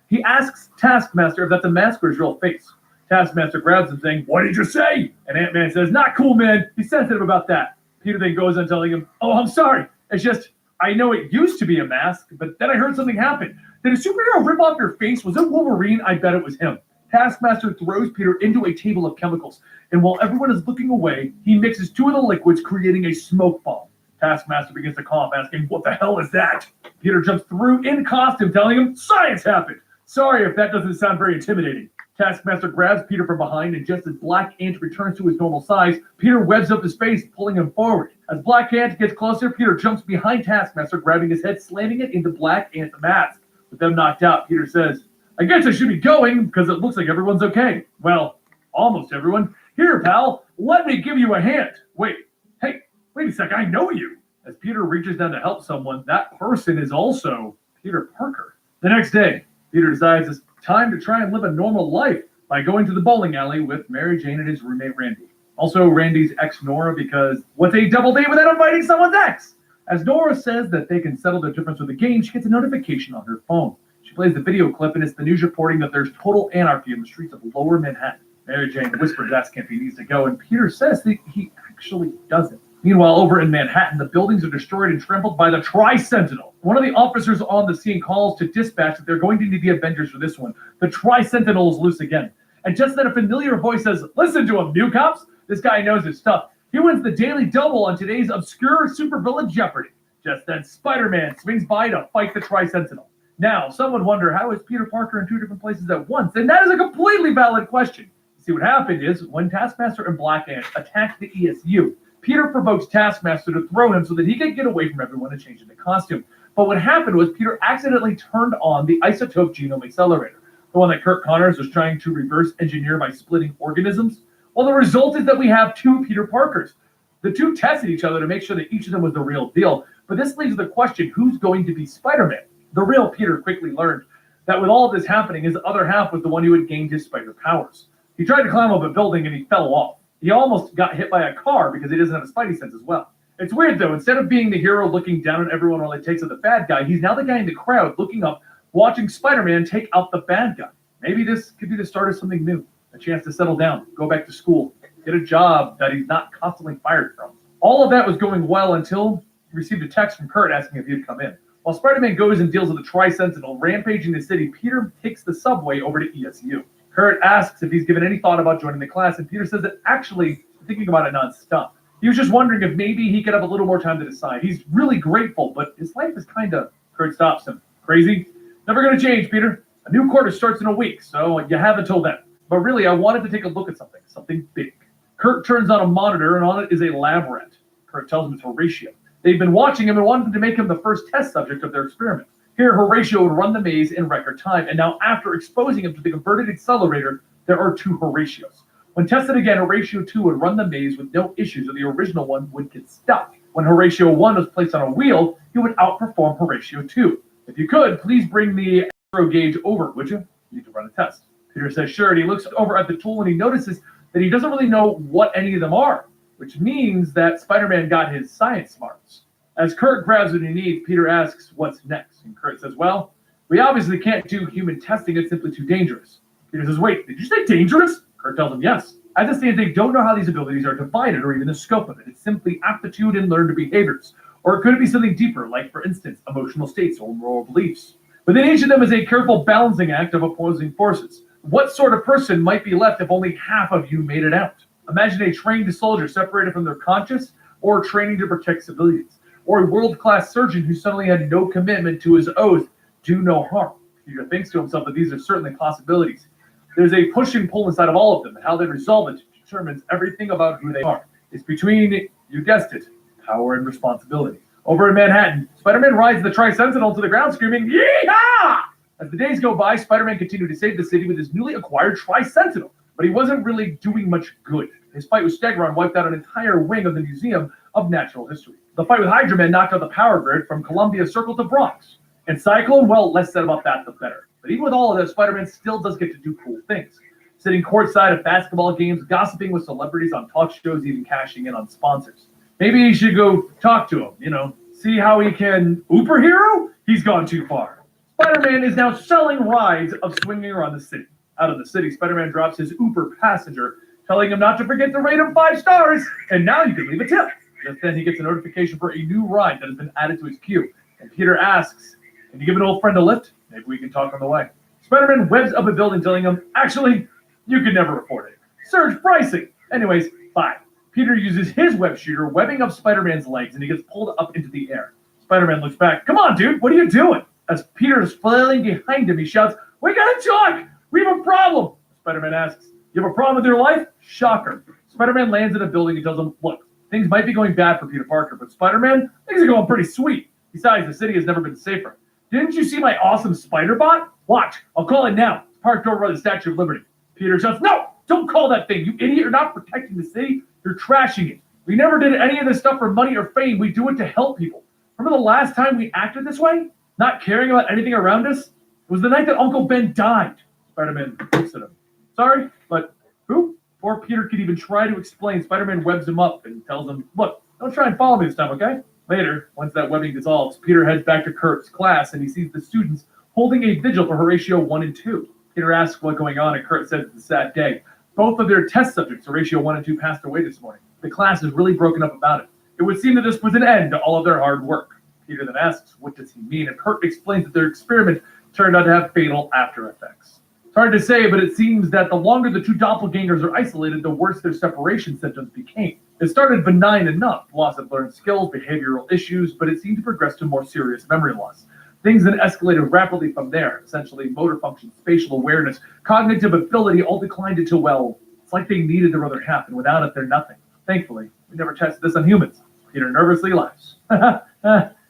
He asks Taskmaster if that's a mask or his real face. Taskmaster grabs him, saying, what did you say? And Ant-Man says, not cool, man. He's sensitive about that. Peter then goes on telling him, oh, I'm sorry. It's just, I know it used to be a mask, but then I heard something happen. Did a superhero rip off your face? Was it Wolverine? I bet it was him. Taskmaster throws Peter into a table of chemicals, and while everyone is looking away, he mixes two of the liquids, creating a smoke bomb. Taskmaster begins to cough, asking, what the hell is that? Peter jumps through in costume, telling him, science happened. Sorry if that doesn't sound very intimidating. Taskmaster grabs Peter from behind, and just as Black Ant returns to his normal size, Peter webs up his face, pulling him forward. As Black Ant gets closer, Peter jumps behind Taskmaster, grabbing his head, slamming it into Black Ant's mask. With them knocked out, Peter says, I guess I should be going, because it looks like everyone's okay. Well, almost everyone. Here, pal, let me give you a hand. Wait a sec, I know you. As Peter reaches down to help someone, that person is also Peter Parker. The next day, Peter decides it's time to try and live a normal life by going to the bowling alley with Mary Jane and his roommate Randy. Also Randy's ex Nora, because what's a double date without inviting someone's ex? As Nora says that they can settle their difference with the game, she gets a notification on her phone. She plays the video clip, and it's the news reporting that there's total anarchy in the streets of Lower Manhattan. Mary Jane whispers asking if he needs to go, and Peter says that he actually doesn't. Meanwhile, over in Manhattan, the buildings are destroyed and trampled by the Tri-Sentinel. One of the officers on the scene calls to dispatch that they're going to need the Avengers for this one. The Tri-Sentinel is loose again. And just then a familiar voice says, listen to him, new cops. This guy knows his stuff. He wins the Daily Double on today's obscure supervillain Jeopardy. Just then, Spider-Man swings by to fight the Tri-Sentinel. Now, some would wonder, how is Peter Parker in two different places at once? And that is a completely valid question. See, what happened is, when Taskmaster and Black Ant attacked the ESU, Peter provokes Taskmaster to throw him so that he could get away from everyone and change into costume. But what happened was Peter accidentally turned on the Isotope Genome Accelerator, the one that Curt Connors was trying to reverse engineer by splitting organisms. Well, the result is that we have two Peter Parkers. The two tested each other to make sure that each of them was the real deal. But this leaves the question, who's going to be Spider-Man? The real Peter quickly learned that with all of this happening, his other half was the one who had gained his spider powers. He tried to climb up a building and he fell off. He almost got hit by a car because he doesn't have a spidey sense as well. It's weird though, instead of being the hero looking down on everyone while he takes out the bad guy, he's now the guy in the crowd looking up, watching Spider-Man take out the bad guy. Maybe this could be the start of something new, a chance to settle down, go back to school, get a job that he's not constantly fired from. All of that was going well until he received a text from Kurt asking if he'd come in. While Spider-Man goes and deals with the Tri-Sentinel rampaging the city, Peter takes the subway over to ESU. Kurt asks if he's given any thought about joining the class, and Peter says that actually thinking about it nonstop. He was just wondering if maybe he could have a little more time to decide. He's really grateful, but his life is kind of... Kurt stops him. Crazy? Never going to change, Peter. A new quarter starts in a week, so you have until then. But really, I wanted to take a look at something big. Kurt turns on a monitor, and on it is a lab rat. Kurt tells him it's Horatio. They've been watching him and wanted to make him the first test subject of their experiment. Here, Horatio would run the maze in record time, and now after exposing him to the converted accelerator, there are two Horatios. When tested again, Horatio 2 would run the maze with no issues, and the original one would get stuck. When Horatio 1 was placed on a wheel, he would outperform Horatio 2. If you could, please bring the aero gauge over, would you? You need to run a test. Peter says sure, and he looks over at the tool and he notices that he doesn't really know what any of them are, which means that Spider-Man got his science smarts. As Kurt grabs what he needs, Peter asks what's next, and Kurt says, well, we obviously can't do human testing, it's simply too dangerous. Peter says, wait, did you say dangerous? Kurt tells him yes. As it stands, they don't know how these abilities are divided or even the scope of it. It's simply aptitude and learned behaviors. Or could it be something deeper, like, for instance, emotional states or moral beliefs? Within each of them is a careful balancing act of opposing forces. What sort of person might be left if only half of you made it out? Imagine a trained soldier separated from their conscience, or training to protect civilians, or a world-class surgeon who suddenly had no commitment to his oath, do no harm. Peter thinks to himself that these are certainly possibilities. There's a push and pull inside of all of them, and how they resolve it determines everything about who they are. It's between, you guessed it, power and responsibility. Over in Manhattan, Spider-Man rides the Tri-Sentinel to the ground screaming, "Yee-haw!" As the days go by, Spider-Man continued to save the city with his newly acquired Tri-Sentinel, but he wasn't really doing much good. His fight with Stegron wiped out an entire wing of the Museum of Natural History. The fight with Hydra Man knocked out the power grid from Columbia Circle to Bronx. And Cyclone, well, less said about that, the better. But even with all of this, Spider-Man still does get to do cool things. Sitting courtside at basketball games, gossiping with celebrities on talk shows, even cashing in on sponsors. Maybe he should go talk to him, see how he can superhero? He's gone too far. Spider-Man is now selling rides of swinging around the city. Out of the city, Spider-Man drops his Uber passenger, telling him not to forget to rate him 5 stars, and now you can leave a tip. Just then he gets a notification for a new ride that has been added to his queue, and Peter asks, can you give an old friend a lift? Maybe we can talk on the way. Spider-Man webs up a building telling him, actually, you could never afford it. Surge pricing. Anyways, bye. Peter uses his web shooter, webbing up Spider-Man's legs, and he gets pulled up into the air. Spider-Man looks back. Come on, dude, what are you doing? As Peter is flailing behind him, he shouts, we gotta talk! We have a problem! Spider-Man asks, you have a problem with your life? Shocker. Spider-Man lands in a building and tells him, look, things might be going bad for Peter Parker, but Spider-Man, things are going pretty sweet. Besides, the city has never been safer. Didn't you see my awesome Spider-Bot? Watch, I'll call it now. It's parked over by the Statue of Liberty. Peter shouts, no, don't call that thing. You idiot, you're not protecting the city. You're trashing it. We never did any of this stuff for money or fame. We do it to help people. Remember the last time we acted this way? Not caring about anything around us? It was the night that Uncle Ben died. Spider-Man looks at him. Sorry, but who? Before Peter could even try to explain, Spider-Man webs him up and tells him, look, don't try and follow me this time, okay? Later, once that webbing dissolves, Peter heads back to Kurt's class and he sees the students holding a vigil for Horatio 1 and 2. Peter asks what's going on, and Kurt says it's a sad day. Both of their test subjects, Horatio 1 and 2, passed away this morning. The class is really broken up about it. It would seem that this was an end to all of their hard work. Peter then asks, what does he mean? And Kurt explains that their experiment turned out to have fatal after effects. It's hard to say, but it seems that the longer the two doppelgangers are isolated, the worse their separation symptoms became. It started benign enough, loss of learned skills, behavioral issues, but it seemed to progress to more serious memory loss. Things then escalated rapidly from there. Essentially, motor function, spatial awareness, cognitive ability all declined into, well, it's like they needed their other half, and without it, they're nothing. Thankfully, we never tested this on humans. Peter nervously laughs.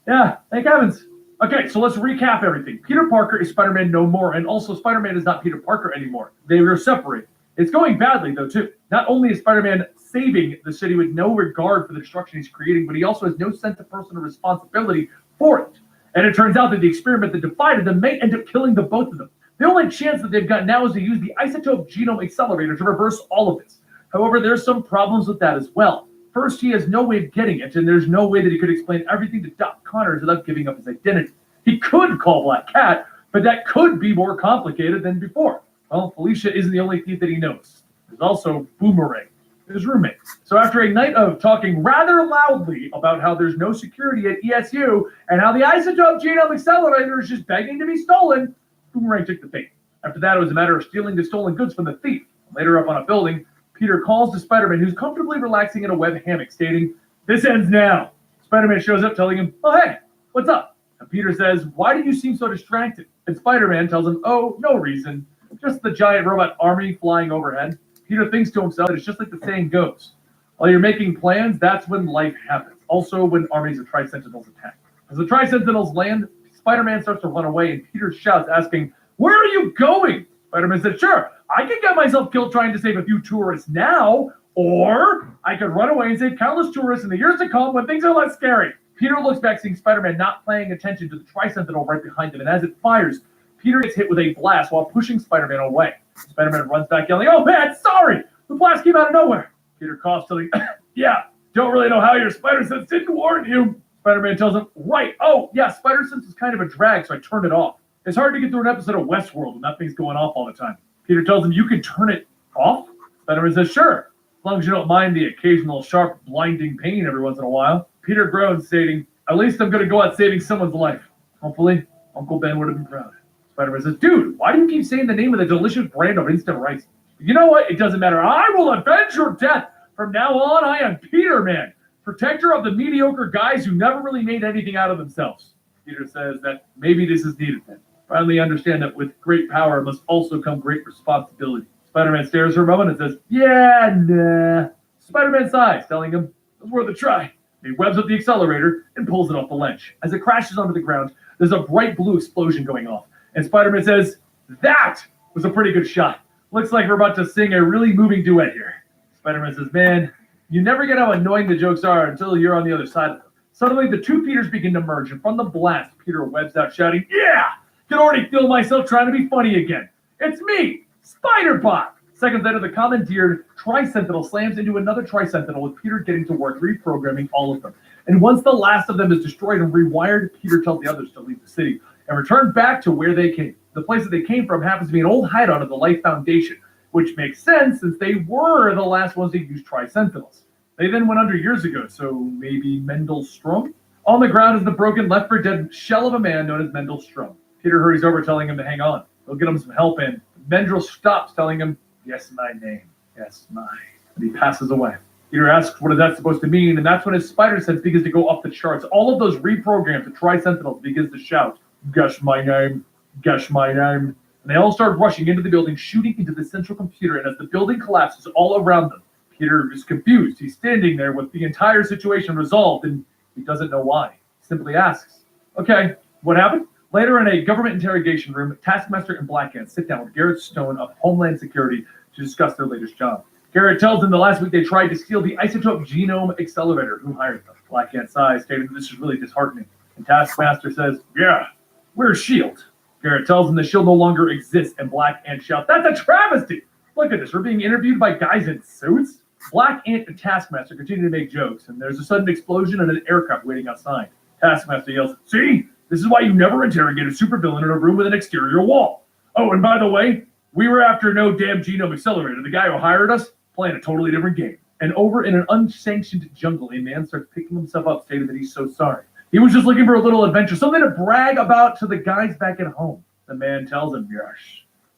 Yeah, thank heavens. Okay, so let's recap everything. Peter Parker is Spider-Man no more, and also Spider-Man is not Peter Parker anymore. They were separated. It's going badly, though, too. Not only is Spider-Man saving the city with no regard for the destruction he's creating, but he also has no sense of personal responsibility for it. And it turns out that the experiment that divided them may end up killing the both of them. The only chance that they've got now is to use the isotope genome accelerator to reverse all of this. However, there's some problems with that as well. First, he has no way of getting it, and there's no way that he could explain everything to Doc Connors without giving up his identity. He could call Black Cat, but that could be more complicated than before. Well, Felicia isn't the only thief that he knows. There's also Boomerang, his roommate. So after a night of talking rather loudly about how there's no security at ESU and how the isotope genome accelerator is just begging to be stolen, Boomerang took the bait. After that, it was a matter of stealing the stolen goods from the thief. Later up on a building, Peter calls to Spider-Man, who's comfortably relaxing in a web hammock, stating, this ends now. Spider-Man shows up telling him, oh, hey, what's up? And Peter says, why do you seem so distracted? And Spider-Man tells him, oh, no reason. Just the giant robot army flying overhead. Peter thinks to himself that it's just like the saying goes. While you're making plans, that's when life happens. Also when armies of Tri-Sentinels attack. As the Tri-Sentinels land, Spider-Man starts to run away, and Peter shouts, asking, where are you going? Spider-Man said, sure, I could get myself killed trying to save a few tourists now, or I could run away and save countless tourists in the years to come when things are less scary. Peter looks back, seeing Spider-Man not paying attention to the Tri-Sentinel right behind him, and as it fires, Peter gets hit with a blast while pushing Spider-Man away. Spider-Man runs back, yelling, oh man, sorry! The blast came out of nowhere. Peter coughs till he, yeah, don't really know how your spider sense didn't warn you. Spider-Man tells him, right, oh, yeah, spider sense is kind of a drag, so I turned it off. It's hard to get through an episode of Westworld when that thing's going off all the time. Peter tells him, you can turn it off? Spider-Man says, sure, as long as you don't mind the occasional sharp, blinding pain every once in a while. Peter groans, stating, at least I'm going to go out saving someone's life. Hopefully, Uncle Ben would have been proud. Spider-Man says, dude, why do you keep saying the name of the delicious brand of instant rice? You know what? It doesn't matter. I will avenge your death. From now on, I am Peter Man, protector of the mediocre guys who never really made anything out of themselves. Peter says that maybe this is needed then. Finally understand that with great power must also come great responsibility. Spider-Man stares for a moment and says, yeah, nah. Spider-Man sighs, telling him, it's worth a try. He webs up the accelerator and pulls it off the ledge. As it crashes onto the ground, there's a bright blue explosion going off. And Spider-Man says, that was a pretty good shot. Looks like we're about to sing a really moving duet here. Spider-Man says, man, you never get how annoying the jokes are until you're on the other side of them. Suddenly, the two Peters begin to merge, and from the blast, Peter webs out shouting, yeah! Can already feel myself trying to be funny again. It's me, Spider-Bot! Seconds later, the commandeered Tri-Sentinel slams into another Tri-Sentinel, with Peter getting to work reprogramming all of them. And once the last of them is destroyed and rewired, Peter tells the others to leave the city and return back to where they came. The place that they came from happens to be an old hideout of the Life Foundation, which makes sense since they were the last ones to use Tri-Sentinels. They then went under years ago, so maybe Mendel Strom? On the ground is the broken, left-for-dead shell of a man known as Mendel Strom. Peter hurries over, telling him to hang on. They'll get him some help, and Mendel stops, telling him, yes, my name. Yes, my. And he passes away. Peter asks what is that supposed to mean, and that's when his spider sense begins to go off the charts. All of those reprograms to Tri-Sentinels begins to shout, guess my name, guess my name. And they all start rushing into the building, shooting into the central computer, and as the building collapses all around them, Peter is confused. He's standing there with the entire situation resolved, and he doesn't know why. He simply asks, okay, what happened? Later in a government interrogation room, Taskmaster and Black Ant sit down with Garrett Stone of Homeland Security to discuss their latest job. Garrett tells them that last week they tried to steal the Isotope Genome Accelerator. Who hired them? Black Ant sighs, stating that this is really disheartening. And Taskmaster says, yeah, where's S.H.I.E.L.D.? Garrett tells them the S.H.I.E.L.D. no longer exists, and Black Ant shouts, that's a travesty! Look at this, we're being interviewed by guys in suits? Black Ant and Taskmaster continue to make jokes, and there's a sudden explosion and an aircraft waiting outside. Taskmaster yells, see? This is why you never interrogate a supervillain in a room with an exterior wall. Oh, and by the way, we were after no damn genome accelerator. The guy who hired us playing a totally different game. And over in an unsanctioned jungle, a man starts picking himself up, stating that he's so sorry. He was just looking for a little adventure, something to brag about to the guys back at home. The man tells him, yes,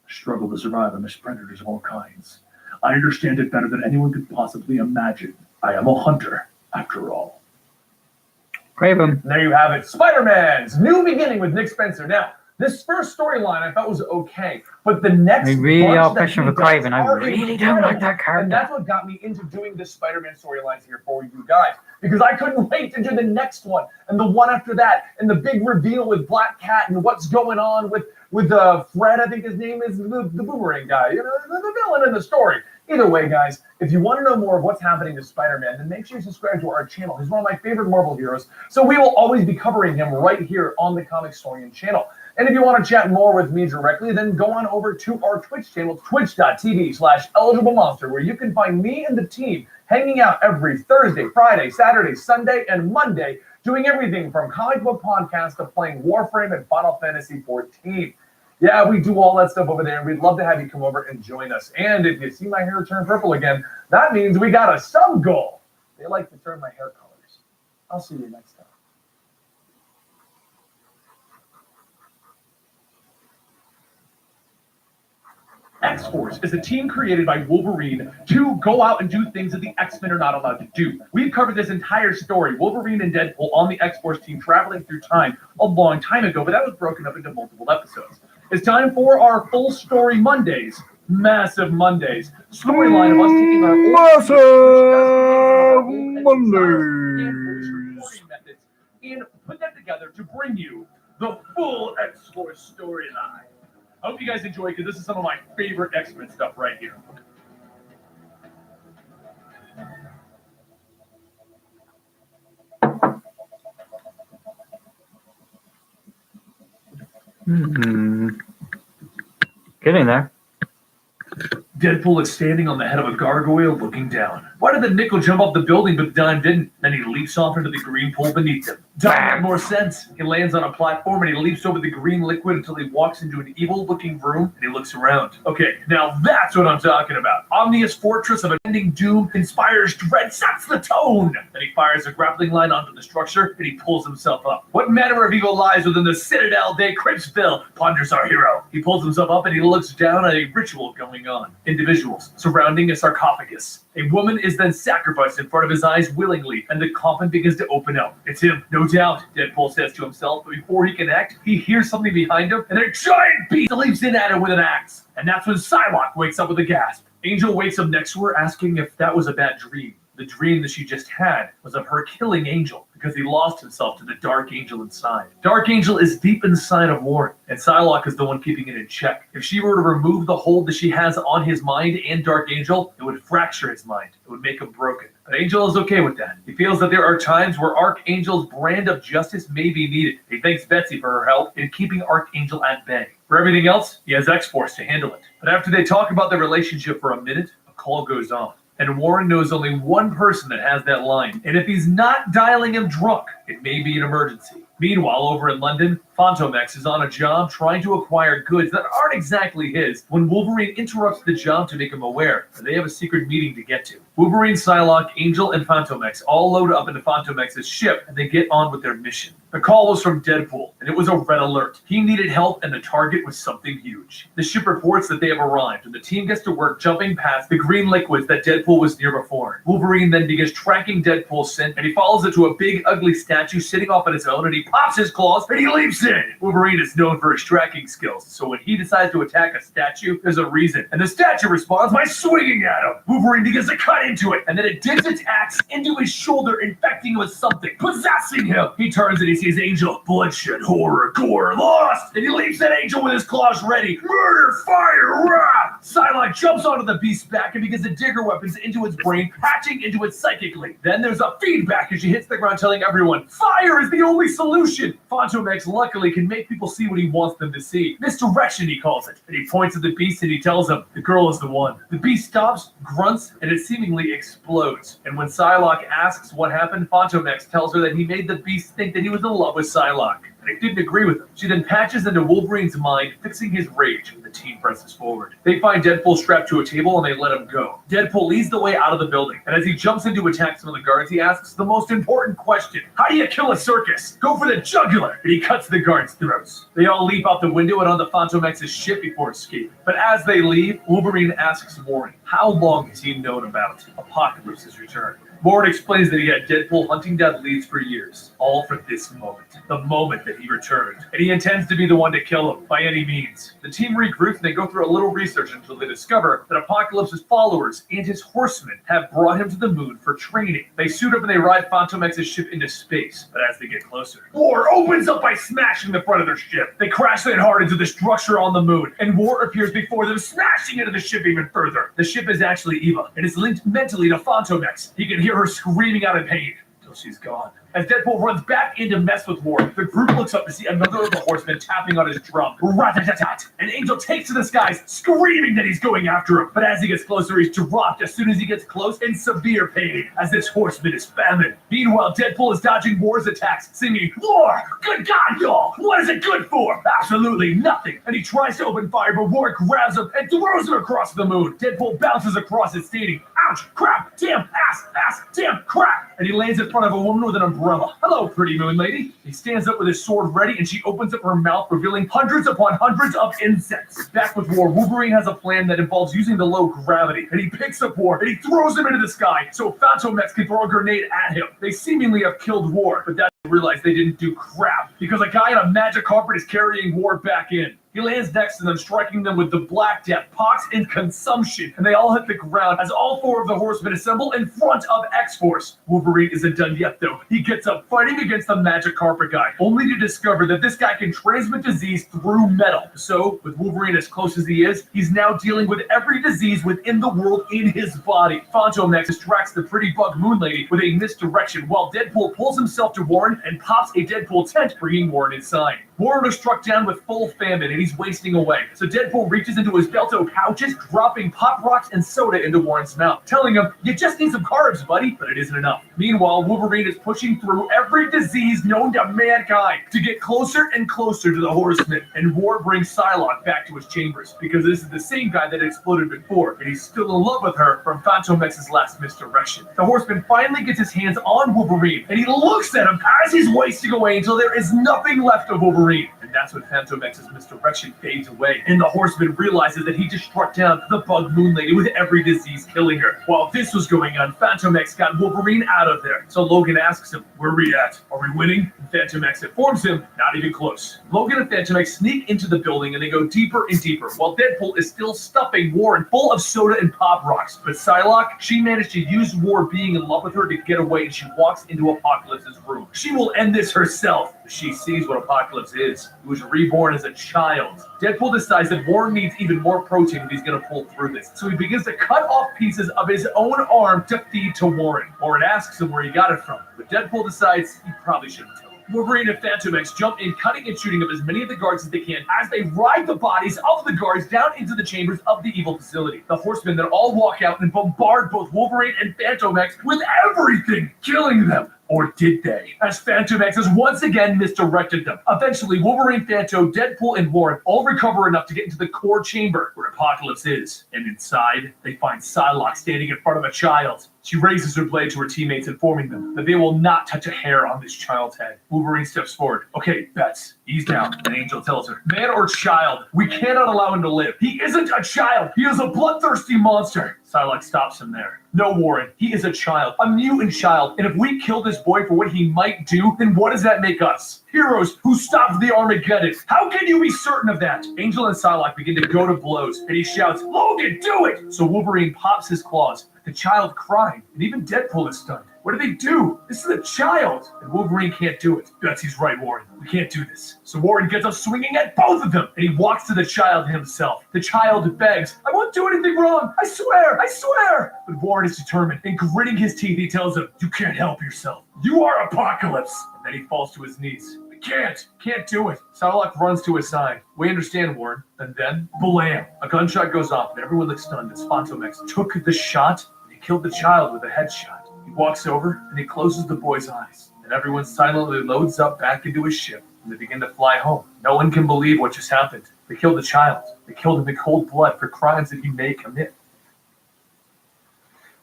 I struggle to survive amidst predators of all kinds. I understand it better than anyone could possibly imagine. I am a hunter, after all. Craven. There you have it. Spider-Man's new beginning with Nick Spencer. Now, this first storyline I thought was okay, but the next We really bunch are that pushing he for Craven. does I are really don't like that incredible. character. And that's what got me into doing this Spider-Man storylines here for you guys, because I couldn't wait to do the next one and the one after that and the big reveal with Black Cat and what's going on with Fred, I think his name is, the boomerang guy, you know, the villain in the story. Either way, guys, if you want to know more of what's happening to Spider-Man, then make sure you subscribe to our channel. He's one of my favorite Marvel heroes, so we will always be covering him right here on the Comicstorian channel. And if you want to chat more with me directly, then go on over to our Twitch channel, twitch.tv/eligiblemonster, where you can find me and the team hanging out every Thursday, Friday, Saturday, Sunday, and Monday, doing everything from comic book podcasts to playing Warframe and Final Fantasy XIV. Yeah, we do all that stuff over there, and we'd love to have you come over and join us. And if you see my hair turn purple again, that means we got a sub goal. They like to turn my hair colors. I'll see you next time. X-Force is a team created by Wolverine to go out and do things that the X-Men are not allowed to do. We've covered this entire story, Wolverine and Deadpool on the X-Force team traveling through time a long time ago, but that was broken up into multiple episodes. It's time for our full story Mondays, massive Mondays, storyline of us taking our Mondays and put them together to bring you the full X-Force storyline. I hope you guys enjoy, because this is some of my favorite X-Men stuff right here. Getting there. Deadpool is standing on the head of a gargoyle looking down. Why did the nickel jump off the building but the dime didn't? Then he leaps off into the green pool beneath him. Dime made more sense. He lands on a platform and he leaps over the green liquid until he walks into an evil-looking room and he looks around. Okay, now that's what I'm talking about. Omnius Fortress of Impending Doom inspires dread, sets the tone. Then he fires a grappling line onto the structure and he pulls himself up. What manner of evil lies within the Citadel de Cryptsville, ponders our hero. He pulls himself up and he looks down at a ritual going on. Individuals surrounding a sarcophagus. A woman is then sacrificed in front of his eyes willingly, and the coffin begins to open up. It's him, no doubt, Deadpool says to himself, but before he can act, he hears something behind him, and a giant beast leaps in at him with an axe. And that's when Psylocke wakes up with a gasp. Angel wakes up next to her, asking if that was a bad dream. The dream that she just had was of her killing Angel because he lost himself to the Dark Angel inside. Dark Angel is deep inside of Warren, and Psylocke is the one keeping it in check. If she were to remove the hold that she has on his mind and Dark Angel, it would fracture his mind. It would make him broken. But Angel is okay with that. He feels that there are times where Archangel's brand of justice may be needed. He thanks Betsy for her help in keeping Archangel at bay. For everything else, he has X-Force to handle it. But after they talk about their relationship for a minute, a call goes off. And Warren knows only one person that has that line. And if he's not dialing him drunk, it may be an emergency. Meanwhile, over in London, Fantomex is on a job trying to acquire goods that aren't exactly his when Wolverine interrupts the job to make him aware that they have a secret meeting to get to. Wolverine, Psylocke, Angel, and Fantomex all load up into Fantomex's ship and they get on with their mission. The call was from Deadpool, and it was a red alert. He needed help, and the target was something huge. The ship reports that they have arrived, and the team gets to work jumping past the green liquids that Deadpool was near before. Wolverine then begins tracking Deadpool's scent, and he follows it to a big, ugly statue sitting off on its own, and he pops his claws, and he leaps in. Wolverine is known for his tracking skills, so when he decides to attack a statue, there's a reason. And the statue responds by swinging at him. Wolverine begins to cut into it, and then it digs its axe into his shoulder, infecting him with something, possessing him. He turns and he sees Angel, bloodshed, horror, gore, lost, and he leaps at Angel with his claws ready. Murder, fire, wrath! Psylocke jumps onto the beast's back and begins to dig her weapons into its brain, hatching into it psychically. Then there's a feedback as she hits the ground telling everyone, fire is the only solution! Fantomex luckily can make people see what he wants them to see. Misdirection, he calls it. And he points at the beast and he tells them, the girl is the one. The beast stops, grunts, and it seemingly explodes. And when Psylocke asks what happened, Fantomex tells her that he made the beast think that he was in love with Psylocke. And I didn't agree with him. She then patches into Wolverine's mind, fixing his rage, and the team presses forward. They find Deadpool strapped to a table and they let him go. Deadpool leads the way out of the building, and as he jumps in to attack some of the guards, he asks the most important question. How do you kill a circus? Go for the jugular! And he cuts the guards' throats. They all leap out the window and onto Fantomex's ship before escaping. But as they leave, Wolverine asks Warren, how long has he known about Apocalypse's return? Warren explains that he had Deadpool hunting down leads for years, all for this moment, the moment that he returned. And he intends to be the one to kill him, by any means. The team regroups and they go through a little research until they discover that Apocalypse's followers and his horsemen have brought him to the moon for training. They suit up and they ride Fantomex's ship into space, but as they get closer, war opens up by smashing the front of their ship. They crash that hard into the structure on the moon, and War appears before them, smashing into the ship even further. The ship is actually Eva, and is linked mentally to Fantomex. He can hear her screaming out in pain until she's gone. As Deadpool runs back in to mess with War, the group looks up to see another of the horsemen tapping on his drum. Rat-a-tat-tat! And Angel takes to the skies, screaming that he's going after him. But as he gets closer, he's dropped as soon as he gets close, in severe pain, as this horseman is famine. Meanwhile, Deadpool is dodging War's attacks, singing, War! Good God, y'all! What is it good for? Absolutely nothing! And he tries to open fire, but War grabs him and throws him across the moon. Deadpool bounces across it, stating, ouch, crap, damn, ass, damn, crap! And he lands in front of a woman with an umbrella. Hello, pretty moon lady. He stands up with his sword ready, and she opens up her mouth, revealing hundreds upon hundreds of insects. Back with War, Wolverine has a plan that involves using the low gravity, and he picks up War, and he throws him into the sky, so Fantomex can throw a grenade at him. They seemingly have killed War, but that realize they didn't do crap, because a guy on a magic carpet is carrying War back in. He lands next to them, striking them with the Black Death, Pox, and Consumption, and they all hit the ground as all four of the horsemen assemble in front of X-Force. Wolverine isn't done yet, though. He gets up fighting against the magic carpet guy, only to discover that this guy can transmit disease through metal. So, with Wolverine as close as he is, he's now dealing with every disease within the world in his body. Fantomex distracts the pretty bug moon lady with a misdirection, while Deadpool pulls himself to Warren and pops a Deadpool tent, bringing Warren inside. Warren is struck down with full famine and he's wasting away. So Deadpool reaches into his belto pouches, dropping pop rocks and soda into Warren's mouth, telling him, "You just need some carbs, buddy," but it isn't enough. Meanwhile, Wolverine is pushing through every disease known to mankind to get closer and closer to the Horseman, and War brings Psylocke back to his chambers because this is the same guy that exploded before, and he's still in love with her from Fantomex's last misdirection. The Horseman finally gets his hands on Wolverine, and he looks at him as he's wasting away until there is nothing left of Wolverine. And that's when Fantomex's misdirection fades away, and the Horseman realizes that he just struck down the Bug Moon Lady with every disease killing her. While this was going on, Fantomex got Wolverine out of there. So Logan asks him, "Where are we at? Are we winning?" And Fantomex informs him, "Not even close." Logan and Fantomex sneak into the building and they go deeper and deeper, while Deadpool is still stuffing Warren full of soda and pop rocks. But Psylocke, she managed to use War being in love with her to get away, and she walks into Apocalypse's room. She will end this herself. She sees what Apocalypse is. He was reborn as a child. Deadpool decides that Warren needs even more protein if he's going to pull through this. So he begins to cut off pieces of his own arm to feed to Warren. Warren asks him where he got it from, but Deadpool decides he probably shouldn't tell him. Wolverine and Fantomex jump in, cutting and shooting up as many of the guards as they can as they ride the bodies of the guards down into the chambers of the evil facility. The Horsemen then all walk out and bombard both Wolverine and Fantomex with everything, killing them. Or did they? As Fantomex has once again misdirected them. Eventually, Wolverine, Phanto, Deadpool, and Warren all recover enough to get into the core chamber where Apocalypse is. And inside, they find Psylocke standing in front of a child. She raises her blade to her teammates, informing them that they will not touch a hair on this child's head. Wolverine steps forward. "Okay, Bets, ease down." And Angel tells her, "Man or child, we cannot allow him to live. He isn't a child. He is a bloodthirsty monster." Psylocke stops him there. "No, Warren, he is a child, a mutant child. And if we kill this boy for what he might do, then what does that make us? Heroes who stopped the Armageddon. How can you be certain of that?" Angel and Psylocke begin to go to blows, and he shouts, "Logan, do it!" So Wolverine pops his claws, the child crying, and even Deadpool is stunned. What do they do? This is a child, and Wolverine can't do it. Betsy's right, Warren. We can't do this. So Warren gets up swinging at both of them, and he walks to the child himself. The child begs, "I won't do anything wrong. I swear, I swear." But Warren is determined, and gritting his teeth, he tells him, "You can't help yourself. You are Apocalypse." And then he falls to his knees. Can't do it." Psylocke runs to his side. "We understand, Warren." And then, blam! A gunshot goes off, and everyone looks stunned as Fantomex took the shot, and he killed the child with a headshot. He walks over, and he closes the boy's eyes. And everyone silently loads up back into his ship, and they begin to fly home. No one can believe what just happened. They killed the child. They killed him in cold blood for crimes that he may commit.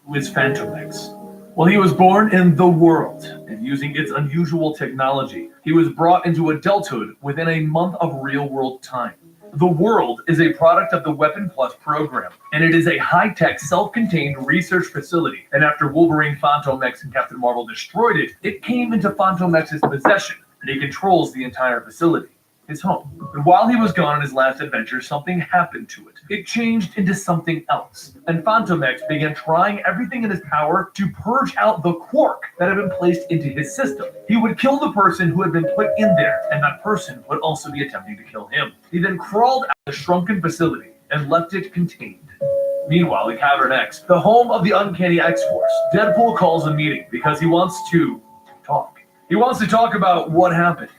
Who is Fantomex? Well, he was born in the world, and using its unusual technology, he was brought into adulthood within a month of real-world time. The world is a product of the Weapon Plus program, and it is a high-tech, self-contained research facility. And after Wolverine, Fantomex, and Captain Marvel destroyed it, it came into Fantomex's possession, and he controls the entire facility. His home. And while he was gone on his last adventure, something happened to it. It changed into something else. And Fantomex began trying everything in his power to purge out the quark that had been placed into his system. He would kill the person who had been put in there, and that person would also be attempting to kill him. He then crawled out of the shrunken facility and left it contained. Meanwhile, in Cavern X, the home of the Uncanny X-Force, Deadpool calls a meeting because he wants to talk. He wants to talk about what happened.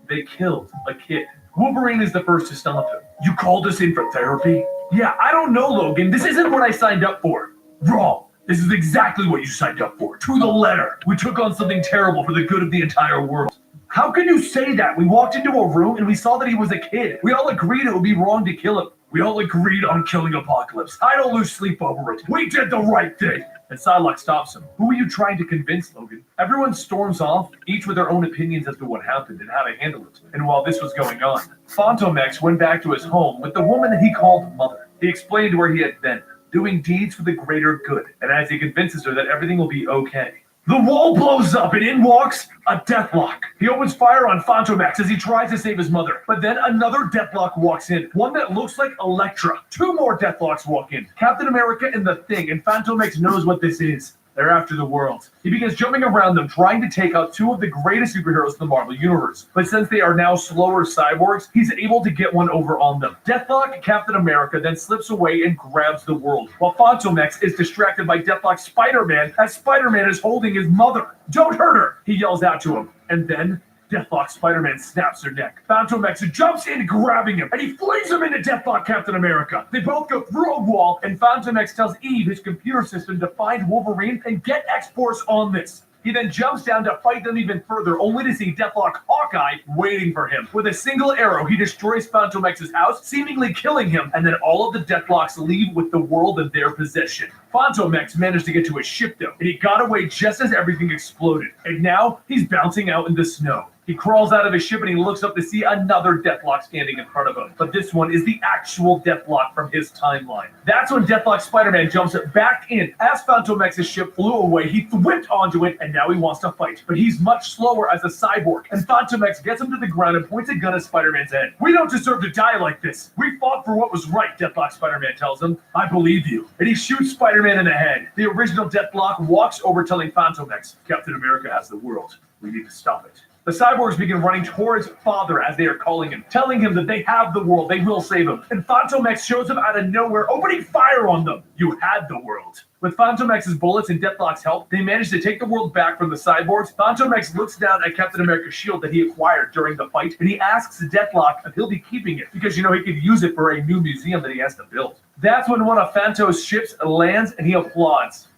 They killed a kid. Wolverine is the first to stop him. "You called us in for therapy?" "Yeah, I don't know, Logan. This isn't what I signed up for." "Wrong. This is exactly what you signed up for. To the letter. We took on something terrible for the good of the entire world." "How can you say that? We walked into a room and we saw that he was a kid. We all agreed it would be wrong to kill him." "We all agreed on killing Apocalypse. I don't lose sleep over it. We did the right thing." And Psylocke stops him. "Who are you trying to convince, Logan?" Everyone storms off, each with their own opinions as to what happened and how to handle it. And while this was going on, Fantomex went back to his home with the woman that he called Mother. He explained where he had been, doing deeds for the greater good, and as he convinces her that everything will be okay. The wall blows up and in walks a Deathlock. He opens fire on Fantomex as he tries to save his mother. But then another Deathlock walks in, one that looks like Elektra. Two more Deathlocks walk in, Captain America and the Thing, and Fantomex knows what this is. They're after the world. He begins jumping around them, trying to take out two of the greatest superheroes in the Marvel Universe. But since they are now slower cyborgs, he's able to get one over on them. Deathlock, Captain America, then slips away and grabs the world, while Fantomex is distracted by Deathlock's Spider-Man as Spider-Man is holding his mother. "Don't hurt her!" he yells out to him. And then Deathlock Spider-Man snaps her neck. Fantomex jumps in, grabbing him, and he flings him into Deathlock Captain America. They both go through a wall, and Fantomex tells Eve, his computer system, to find Wolverine and get X-Force on this. He then jumps down to fight them even further, only to see Deathlock Hawkeye waiting for him. With a single arrow, he destroys Fantomex's house, seemingly killing him, and then all of the Deathlocks leave with the world in their possession. Fantomex managed to get to his ship though, and he got away just as everything exploded. And now, he's bouncing out in the snow. He crawls out of his ship and he looks up to see another Deathlock standing in front of him. But this one is the actual Deathlock from his timeline. That's when Deathlock Spider-Man jumps back in. As Fantomex's ship flew away, he whipped onto it, and now he wants to fight. But he's much slower as a cyborg, and Fantomex gets him to the ground and points a gun at Spider-Man's head. "We don't deserve to die like this. We fought for what was right," Deathlock Spider-Man tells him. "I believe you." And he shoots Spider-Man in the head. The original Deathlock walks over telling Fantomex, "Captain America has the world. We need to stop it." The cyborgs begin running towards Father, as they are calling him, telling him that they have the world, they will save him. And Fantomex shows up out of nowhere, opening fire on them. "You had the world." With Fantomex's bullets and Deathlock's help, they manage to take the world back from the cyborgs. Fantomex looks down at Captain America's shield that he acquired during the fight, and he asks Deathlock if he'll be keeping it, because he could use it for a new museum that he has to build. That's when one of Fanto's ships lands, and he applauds.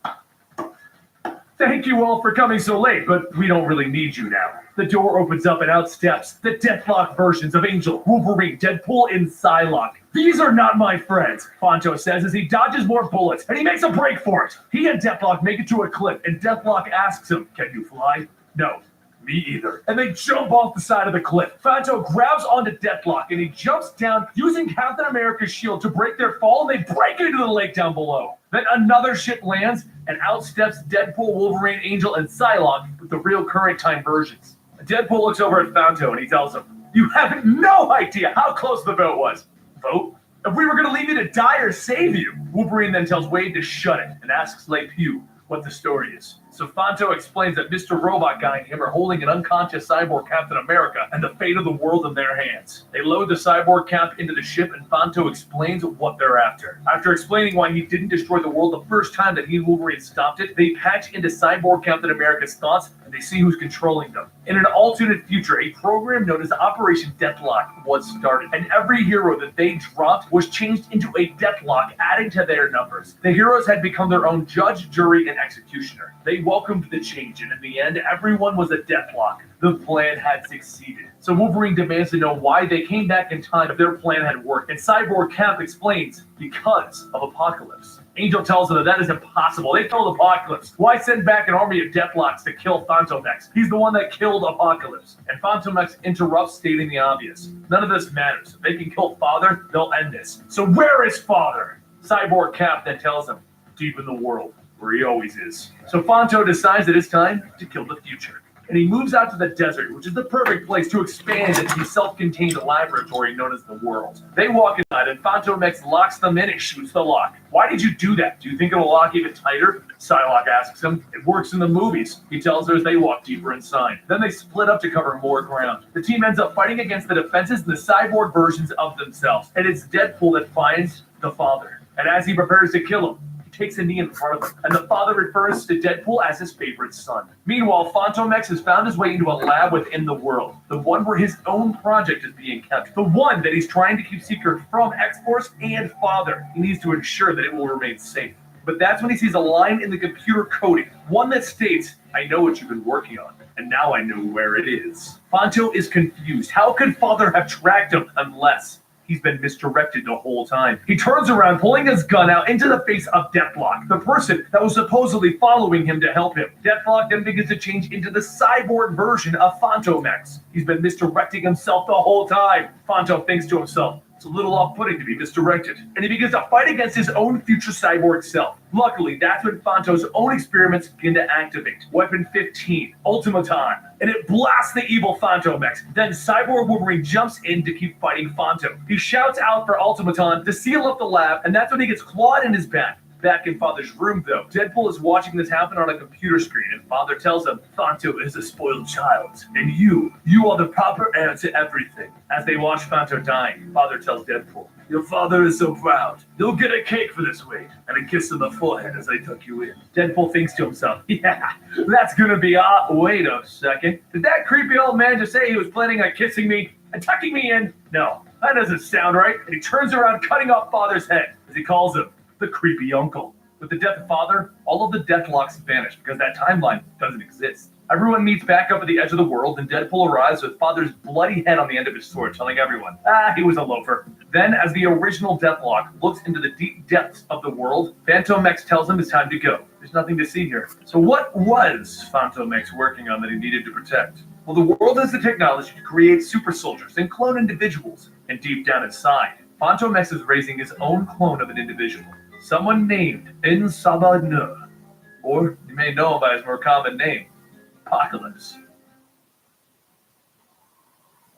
"Thank you all for coming so late, but we don't really need you now." The door opens up and out steps the Deathlock versions of Angel, Wolverine, Deadpool, and Psylocke. "These are not my friends," Fanto says as he dodges more bullets, and he makes a break for it. He and Deathlock make it to a cliff, and Deathlock asks him, "Can you fly?" "No." "Me either." And they jump off the side of the cliff. Fanto grabs onto Deathlock, and he jumps down using Captain America's shield to break their fall, and they break into the lake down below. Then another ship lands, and out steps Deadpool, Wolverine, Angel, and Psylocke with the real current time versions. Deadpool looks over at Fanto, and he tells him, "You have no idea how close the vote was." "Vote? If we were going to leave you to die or save you." Wolverine then tells Wade to shut it, and asks Le Pew what the story is. So Fanto explains that Mr. Robot Guy and him are holding an unconscious cyborg Captain America and the fate of the world in their hands. They load the cyborg Cap into the ship, and Fanto explains what they're after. After explaining why he didn't destroy the world the first time that he and Wolverine stopped it, they patch into cyborg Captain America's thoughts, and they see who's controlling them. In an alternate future, a program known as Operation Deathlock was started, and every hero that they dropped was changed into a Deathlock, adding to their numbers. The heroes had become their own judge, jury, and executioner. They welcomed the change, and in the end, everyone was a Deathlock. The plan had succeeded. So Wolverine demands to know why they came back in time if their plan had worked, and Cyborg Cap explains, because of Apocalypse. Angel tells them that is impossible. They killed Apocalypse. Why send back an army of Deathlocks to kill Fantomex? He's the one that killed Apocalypse. And Fantomex interrupts, stating the obvious. None of this matters. If they can kill Father, they'll end this. So where is Father? Cyborg Cap then tells him, deep in the world, where he always is. So Fanto decides that it's time to kill the future. And he moves out to the desert, which is the perfect place to expand into the self-contained laboratory known as the world. They walk inside, and Fantomex locks them in and shoots the lock. Why did you do that? Do you think it'll lock even tighter? Psylocke asks him. It works in the movies. He tells her as they walk deeper inside. Then they split up to cover more ground. The team ends up fighting against the defenses and the cyborg versions of themselves. And it's Deadpool that finds the father. And as he prepares to kill him, takes a knee in front of him, and the father refers to Deadpool as his favorite son. Meanwhile, Fantomex has found his way into a lab within the world, the one where his own project is being kept, the one that he's trying to keep secret from X-Force and Father. He needs to ensure that it will remain safe. But that's when he sees a line in the computer coding, one that states, I know what you've been working on, and now I know where it is. Fanto is confused. How could Father have tracked him unless he's been misdirected the whole time? He turns around, pulling his gun out into the face of Deathlock, the person that was supposedly following him to help him. Deathlock then begins to change into the cyborg version of Fantomex. He's been misdirecting himself the whole time. Fanto thinks to himself, it's a little off-putting to be misdirected. And he begins to fight against his own future cyborg self. Luckily, that's when Fanto's own experiments begin to activate. Weapon 15, Ultimaton, and it blasts the evil Fantomex. Then Cyborg Wolverine jumps in to keep fighting Fanto. He shouts out for Ultimaton to seal up the lab, and that's when he gets clawed in his back. Back in Father's room, though, Deadpool is watching this happen on a computer screen, and Father tells him, Fanto is a spoiled child, and you are the proper heir to everything. As they watch Fanto dying, Father tells Deadpool, Your father is so proud. You'll get a cake for this weight, and a kiss on the forehead as I tuck you in. Deadpool thinks to himself, yeah, that's gonna be odd. Wait a second. Did that creepy old man just say he was planning on kissing me and tucking me in? No, that doesn't sound right. And he turns around, cutting off father's head, as he calls him the creepy uncle. With the death of father, all of the Deathlocks vanish because that timeline doesn't exist. Everyone meets back up at the edge of the world, and Deadpool arrives with father's bloody head on the end of his sword, telling everyone, he was a loafer. Then, as the original Deathlock looks into the deep depths of the world, Fantomex tells him it's time to go. There's nothing to see here. So what was Fantomex working on that he needed to protect? Well, the world has the technology to create super soldiers and clone individuals. And deep down inside, Fantomex is raising his own clone of an individual. Someone named Insabadna, or you may know him by his more common name, Apocalypse.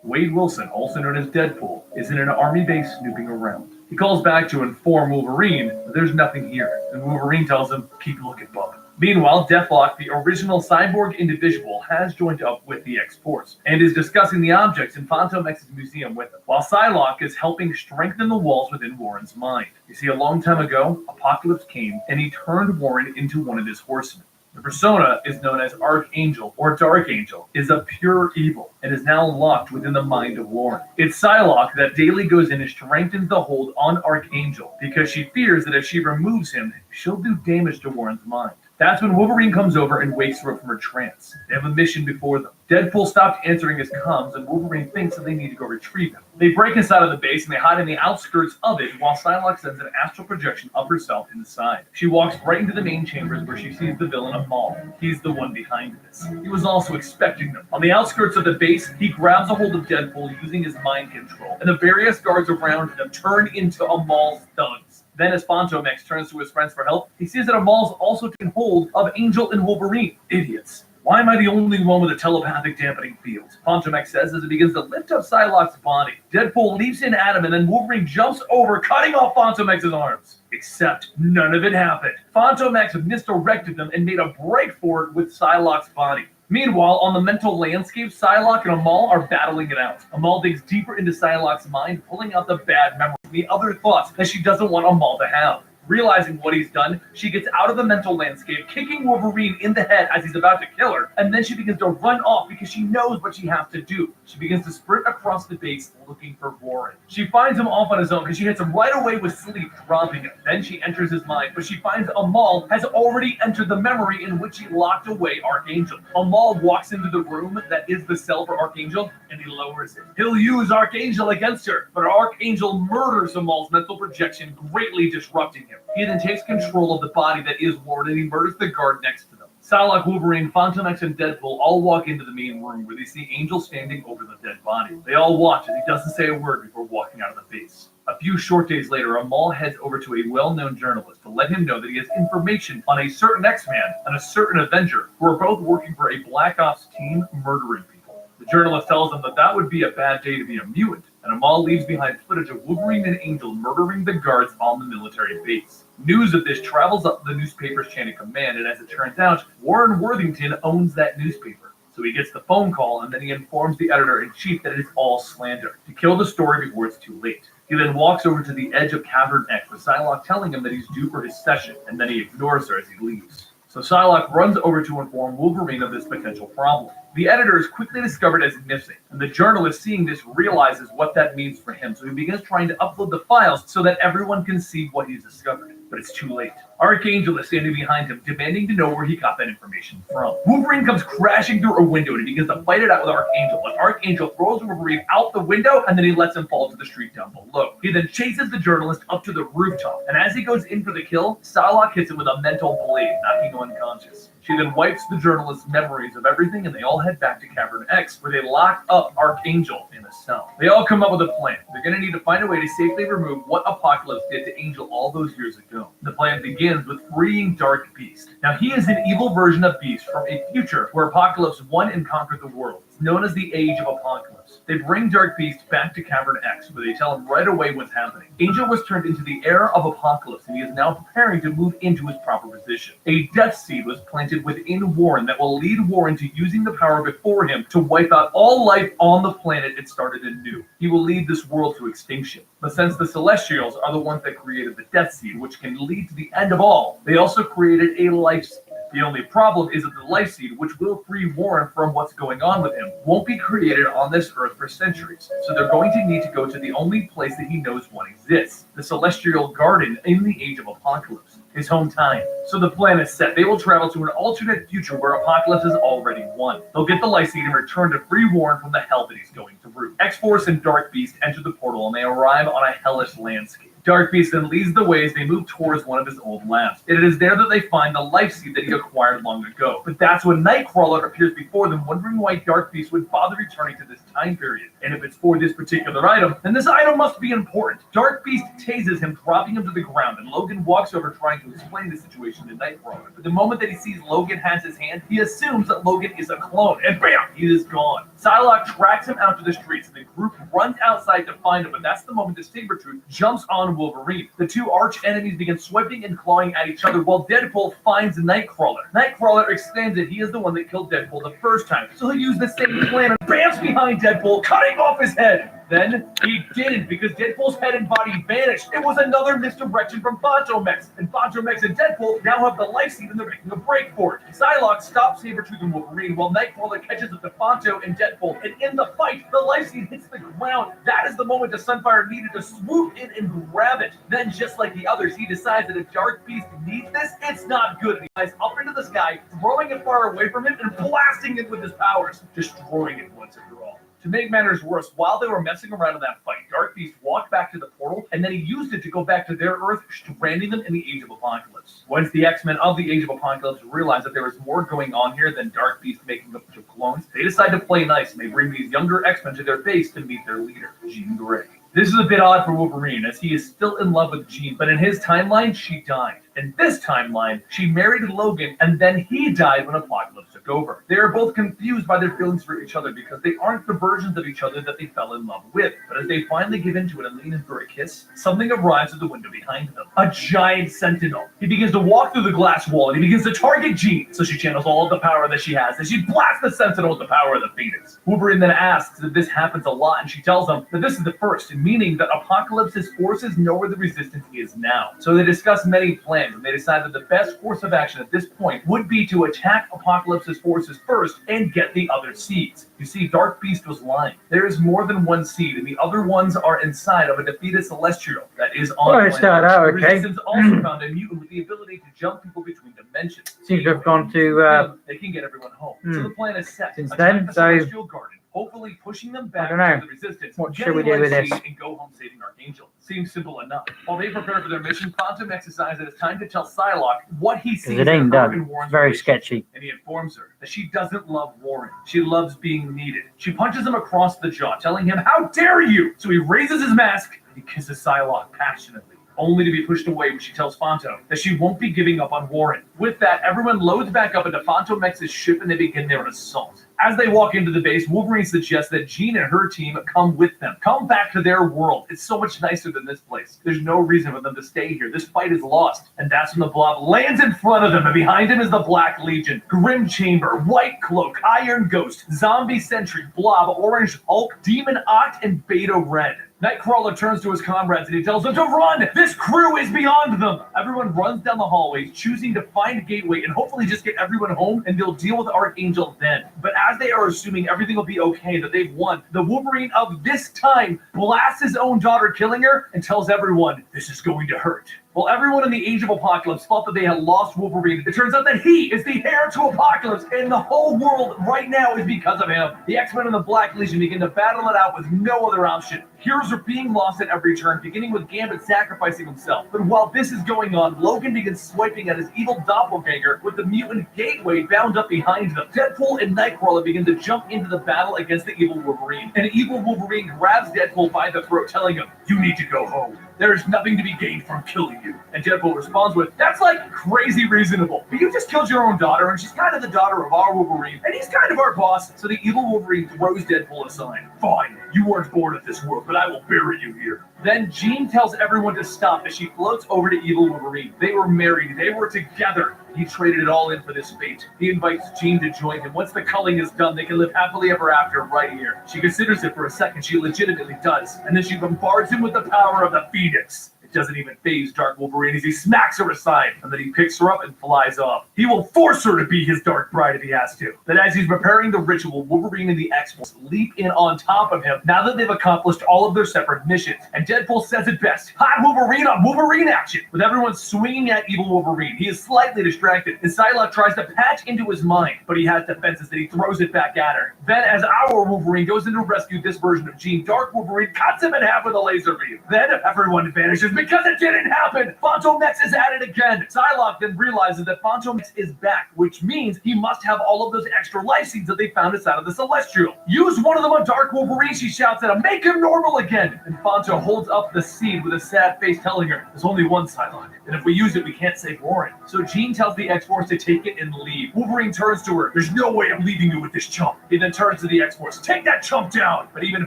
Wade Wilson, also known as Deadpool, is in an army base snooping around. He calls back to inform Wolverine that there's nothing here, and Wolverine tells him, keep looking, bub. Meanwhile, Deathlock, the original cyborg individual, has joined up with the X-Force and is discussing the objects in Fantomex's museum with him, while Psylocke is helping strengthen the walls within Warren's mind. You see, a long time ago, Apocalypse came and he turned Warren into one of his horsemen. The persona is known as Archangel or Dark Angel, is a pure evil, and is now locked within the mind of Warren. It's Psylocke that daily goes in and strengthens the hold on Archangel, because she fears that if she removes him, she'll do damage to Warren's mind. That's when Wolverine comes over and wakes her up from her trance. They have a mission before them. Deadpool stopped answering his comms, and Wolverine thinks that they need to go retrieve him. They break inside of the base, and they hide in the outskirts of it, while Psylocke sends an astral projection of herself inside. She walks right into the main chambers, where she sees the villain of Maul. He's the one behind this. He was also expecting them. On the outskirts of the base, he grabs a hold of Deadpool using his mind control, and the various guards around him turn into a Maul's thugs. Then as Fantomex turns to his friends for help, he sees that Amal's also taken hold of Angel and Wolverine. Idiots. Why am I the only one with a telepathic dampening field? Fantomex says as he begins to lift up Psylocke's body. Deadpool leaps in at him, and then Wolverine jumps over, cutting off Fantomex's arms. Except none of it happened. Fantomex misdirected them and made a break for it with Psylocke's body. Meanwhile, on the mental landscape, Psylocke and Amal are battling it out. Amal digs deeper into Psylocke's mind, pulling out the bad memories, the other thoughts that she doesn't want Amal to have. Realizing what he's done, she gets out of the mental landscape, kicking Wolverine in the head as he's about to kill her, and then she begins to run off because she knows what she has to do. She begins to sprint across the base looking for Warren. She finds him off on his own because she hits him right away with sleep, dropping him. Then she enters his mind, but she finds Amal has already entered the memory in which he locked away Archangel. Amal walks into the room that is the cell for Archangel, and he lowers it. He'll use Archangel against her, but Archangel murders Amal's mental projection, greatly disrupting him. He then takes control of the body that is Warren, and he murders the guard next to them. Psylocke, Wolverine, Fantomex, and Deadpool all walk into the main room where they see Angel standing over the dead body. They all watch as he doesn't say a word before walking out of the base. A few short days later, Amal heads over to a well-known journalist to let him know that he has information on a certain X-Man and a certain Avenger who are both working for a Black Ops team murdering people. The journalist tells him that that would be a bad day to be a mutant, and Amal leaves behind footage of Wolverine and Angel murdering the guards on the military base. News of this travels up the newspaper's chain of command, and as it turns out, Warren Worthington owns that newspaper. So he gets the phone call, and then he informs the editor-in-chief that it is all slander, to kill the story before it's too late. He then walks over to the edge of Cavern X with Psylocke telling him that he's due for his session, and then he ignores her as he leaves. So Psylocke runs over to inform Wolverine of this potential problem. The editor is quickly discovered as missing, and the journalist seeing this realizes what that means for him, so he begins trying to upload the files so that everyone can see what he's discovered. But it's too late. Archangel is standing behind him, demanding to know where he got that information from. Wolverine comes crashing through a window, and he begins to fight it out with Archangel, but Archangel throws Wolverine out the window, and then he lets him fall to the street down below. He then chases the journalist up to the rooftop, and as he goes in for the kill, Psylocke hits him with a mental blade, knocking him unconscious. She then wipes the journalist's memories of everything, and they all head back to Cavern X, where they lock up Archangel in a cell. They all come up with a plan. They're going to need to find a way to safely remove what Apocalypse did to Angel all those years ago. The plan begins with freeing Dark Beast. Now, he is an evil version of Beast from a future where Apocalypse won and conquered the world. His known as the Age of Apocalypse. They bring Dark Beast back to Cavern X, where they tell him right away what's happening. Angel was turned into the heir of Apocalypse, and he is now preparing to move into his proper position. A death seed was planted within Warren that will lead Warren to using the power before him to wipe out all life on the planet and start it anew. He will lead this world to extinction. But since the Celestials are the ones that created the death seed, which can lead to the end of all, they also created a life seed. The only problem is that the life seed, which will free Warren from what's going on with him, won't be created on this Earth for centuries. So they're going to need to go to the only place that he knows one exists, the Celestial Garden in the Age of Apocalypse, his home time. So the plan is set. They will travel to an alternate future where Apocalypse has already won. They'll get the life seed and return to free Warren from the hell that he's going through. X-Force and Dark Beast enter the portal and they arrive on a hellish landscape. Dark Beast then leads the way as they move towards one of his old labs. It is there that they find the life seed that he acquired long ago. But that's when Nightcrawler appears before them, wondering why Dark Beast would bother returning to this time period. And if it's for this particular item, then this item must be important. Dark Beast tases him, dropping him to the ground, and Logan walks over trying to explain the situation to Nightcrawler. But the moment that he sees Logan has his hand, he assumes that Logan is a clone, and bam, he is gone. Psylocke tracks him out to the streets, and the group runs outside to find him, but that's the moment that Sabretooth jumps on Wolverine. The two arch enemies begin swiping and clawing at each other while Deadpool finds Nightcrawler. Nightcrawler explains that he is the one that killed Deadpool the first time, so he'll use the same plan and bams behind Deadpool, cutting off his head. Then he didn't, because Deadpool's head and body vanished. It was another misdirection from Fantomex, and Fantomex and Deadpool now have the life seed and they're making a break for it. Psylocke stops Sabretooth and Wolverine while Nightcrawler catches up to Fanto and Deadpool, and in the fight, the life seed hits the ground. That is the moment that Sunfire needed to swoop in and grab it. Then, just like the others, he decides that if Dark Beast needs this, it's not good. He flies up into the sky, throwing it far away from him and blasting it with his powers, destroying it once and for all. To make matters worse, while they were messing around in that fight, Dark Beast walked back to the portal, and then he used it to go back to their Earth, stranding them in the Age of Apocalypse. Once the X-Men of the Age of Apocalypse realized that there was more going on here than Dark Beast making a bunch of clones, they decide to play nice, and they bring these younger X-Men to their base to meet their leader, Jean Grey. This is a bit odd for Wolverine, as he is still in love with Jean, but in his timeline, she died. In this timeline, she married Logan, and then he died when Apocalypse took over. They are both confused by their feelings for each other because they aren't the versions of each other that they fell in love with. But as they finally give into it and lean in for a kiss, something arrives at the window behind them. A giant sentinel. He begins to walk through the glass wall, and he begins to target Jean, so she channels all of the power that she has, and she blasts the sentinel with the power of the Phoenix. Wolverine then asks if this happens a lot, and she tells him that this is the first, meaning that Apocalypse's forces know where the Resistance is now. So they discuss many plans, and they decide that the best course of action at this point would be to attack Apocalypse's forces first and get the other seeds. You see, Dark Beast was lying. There is more than one seed, and the other ones are inside of a defeated Celestial that is on Well, start out, The okay. Resistance also found a mutant with the ability to jump people between dimensions. Seems to have gone to They can get everyone home. So the plan is set. Since Attack then, the so- Celestial Garden, hopefully pushing them back I don't know. to the Resistance. What get should we the do with Life this? Seed, and go home saving Archangel. Seems simple enough. While they prepare for their mission, Fantomex decides that it's time to tell Psylocke what he sees Because it ain't in her done. and Warren's It's very relationship. sketchy. And he informs her that she doesn't love Warren. She loves being needed. She punches him across the jaw, telling him, "How dare you!" So he raises his mask and he kisses Psylocke passionately, only to be pushed away when she tells Fanto that she won't be giving up on Warren. With that, everyone loads back up into Fantomex's ship and they begin their assault. As they walk into the base, Wolverine suggests that Jean and her team come with them. Come back to their world. It's so much nicer than this place. There's no reason for them to stay here. This fight is lost. And that's when the Blob lands in front of them, and behind him is the Black Legion, Grim Chamber, White Cloak, Iron Ghost, Zombie Sentry, Blob, Orange Hulk, Demon Oct, and Beta Red. Nightcrawler turns to his comrades and he tells them to run! This crew is beyond them! Everyone runs down the hallways, choosing to find Gateway and hopefully just get everyone home, and they'll deal with Archangel then. But as they are assuming everything will be okay, that they've won, the Wolverine of this time blasts his own daughter, killing her, and tells everyone, "This is going to hurt." While everyone in the Age of Apocalypse thought that they had lost Wolverine, it turns out that he is the heir to Apocalypse, and the whole world right now is because of him. The X-Men and the Black Legion begin to battle it out with no other option. Heroes are being lost at every turn, beginning with Gambit sacrificing himself. But while this is going on, Logan begins swiping at his evil doppelganger with the mutant Gateway bound up behind them. Deadpool and Nightcrawler begin to jump into the battle against the evil Wolverine. And evil Wolverine grabs Deadpool by the throat, telling him, "You need to go home." There is nothing to be gained from killing you. And Deadpool responds with, that's like crazy reasonable. But you just killed your own daughter, and she's kind of the daughter of our Wolverine, and he's kind of our boss. So the evil Wolverine throws Deadpool aside. Fine, you weren't born of this world, but I will bury you here. Then Jean tells everyone to stop as she floats over to evil Wolverine. They were married, they were together. He traded it all in for this fate. He invites Jean to join him. Once the culling is done, they can live happily ever after right here. She considers it for a second, she legitimately does. And then she bombards him with the power of the Phoenix. It doesn't even faze Dark Wolverine as he smacks her aside, and then he picks her up and flies off. He will force her to be his Dark Bride if he has to. Then as he's preparing the ritual, Wolverine and the X-Force leap in on top of him now that they've accomplished all of their separate missions. And Deadpool says it best, hot Wolverine on Wolverine action! With everyone swinging at evil Wolverine, he is slightly distracted, and Psylocke tries to patch into his mind, but he has defenses that he throws it back at her. Then as our Wolverine goes in to rescue this version of Jean, Dark Wolverine cuts him in half with a laser beam. Then everyone vanishes because it didn't happen! Fantomex is at it again! Psylocke then realizes that Fantomex is back, which means he must have all of those extra life seeds that they found inside of the Celestial. Use one of them on Dark Wolverine, she shouts at him, make him normal again! And Fanto holds up the seed with a sad face telling her, there's only one Psylocke, and if we use it, we can't save Warren. So Jean tells the X-Force to take it and leave. Wolverine turns to her, there's no way I'm leaving you with this chump. He then turns to the X-Force, take that chump down! But even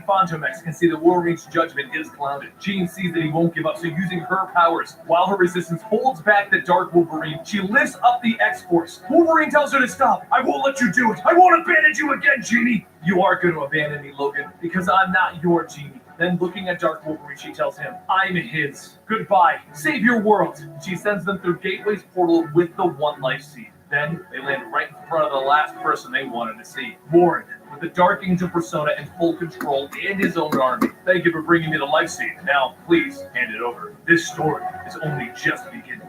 Fantomex can see that Wolverine's judgment is clouded. Jean sees that he won't give up, so using her powers, while her resistance holds back the Dark Wolverine, she lifts up the X-Force. Wolverine tells her to stop. I won't let you do it. I won't abandon you again, Genie. You are going to abandon me, Logan, because I'm not your Genie. Then looking at Dark Wolverine, she tells him, I'm his. Goodbye. Save your world. She sends them through Gateway's portal with the one life seed. Then they land right in front of the last person they wanted to see, Warren, with the Dark Angel persona in full control and his own army. Thank you for bringing me the life seed. Now, please, hand it over. This story is only just beginning.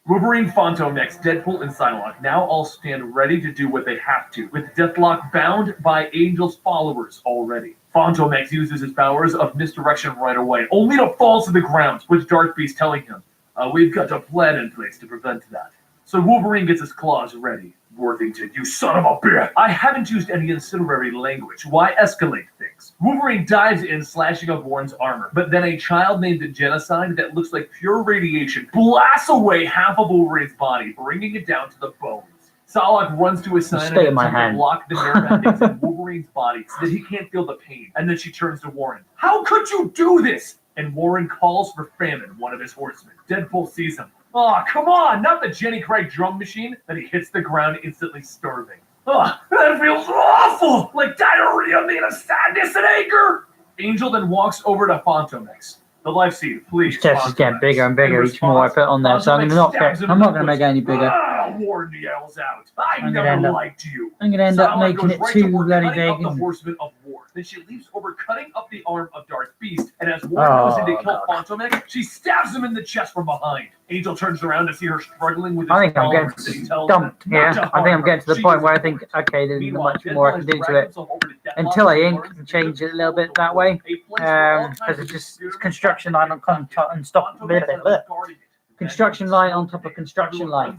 Wolverine, Fantomex, Deadpool, and Psylocke now all stand ready to do what they have to, with Deathlock bound by Angel's followers already. Fantomex uses his powers of misdirection right away, only to fall to the ground, with Dark Beast telling him, we've got a plan in place to prevent that. So Wolverine gets his claws ready. Worthington, you son of a bitch! I haven't used any incendiary language. Why escalate things? Wolverine dives in, slashing up Warren's armor, but then a child named Genocide that looks like pure radiation blasts away half of Wolverine's body, bringing it down to the bones. Psylocke runs to his side and to block the nerve endings in Wolverine's body so that he can't feel the pain. And then she turns to Warren. How could you do this? And Warren calls for Famine, one of his horsemen. Deadpool sees him. Oh, come on! Not the Jenny Craig drum machine. Then he hits the ground, instantly starving. Ugh, that feels awful! Like diarrhea made of sadness and anger! Angel then walks over to Fantomex. The life seed, please. His chest is getting bigger and bigger each more I put on there, so I'm not going to make it any bigger. Warren yells out, I never liked you. I'm going to end up making it too bloody big. The Horseman of War. Then she leaps over, cutting up the arm of Dark Beast, and as Warren goes in to kill Fantomex, she stabs him in the chest from behind. Angel turns around to see her struggling with his I think I'm getting stumped here. I think I'm getting to the point where I think, okay, there's not much more I can do to it. Until I ink and change it a little bit that way. Because it's construction line on construction line on top of construction line.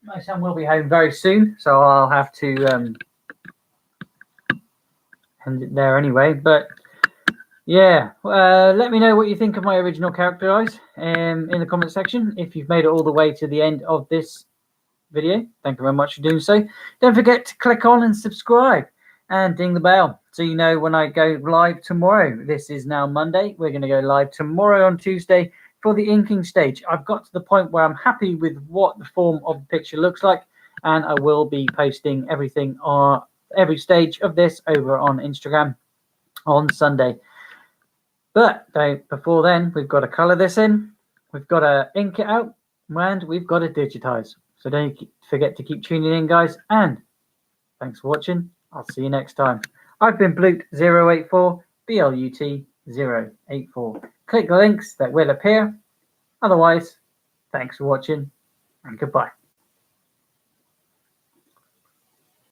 My son will be home very soon, so I'll have to end it there anyway. But yeah, let me know what you think of my original character, guys, in the comment section. If you've made it all the way to the end of this video, thank you very much for doing so. Don't forget to click on and subscribe and ding the bell so you know when I go live tomorrow. This is now Monday. We're going to go live tomorrow on Tuesday for the inking stage. I've got to the point where I'm happy with what the form of the picture looks like, and I will be posting everything on every stage of this over on Instagram on Sunday. But before then, we've got to color this in, we've got to ink it out, and we've got to digitize. So don't forget to keep tuning in, guys, and thanks for watching. I'll see you next time. I've been Blut084, BLUT084. Click the links that will appear. Otherwise, thanks for watching and goodbye.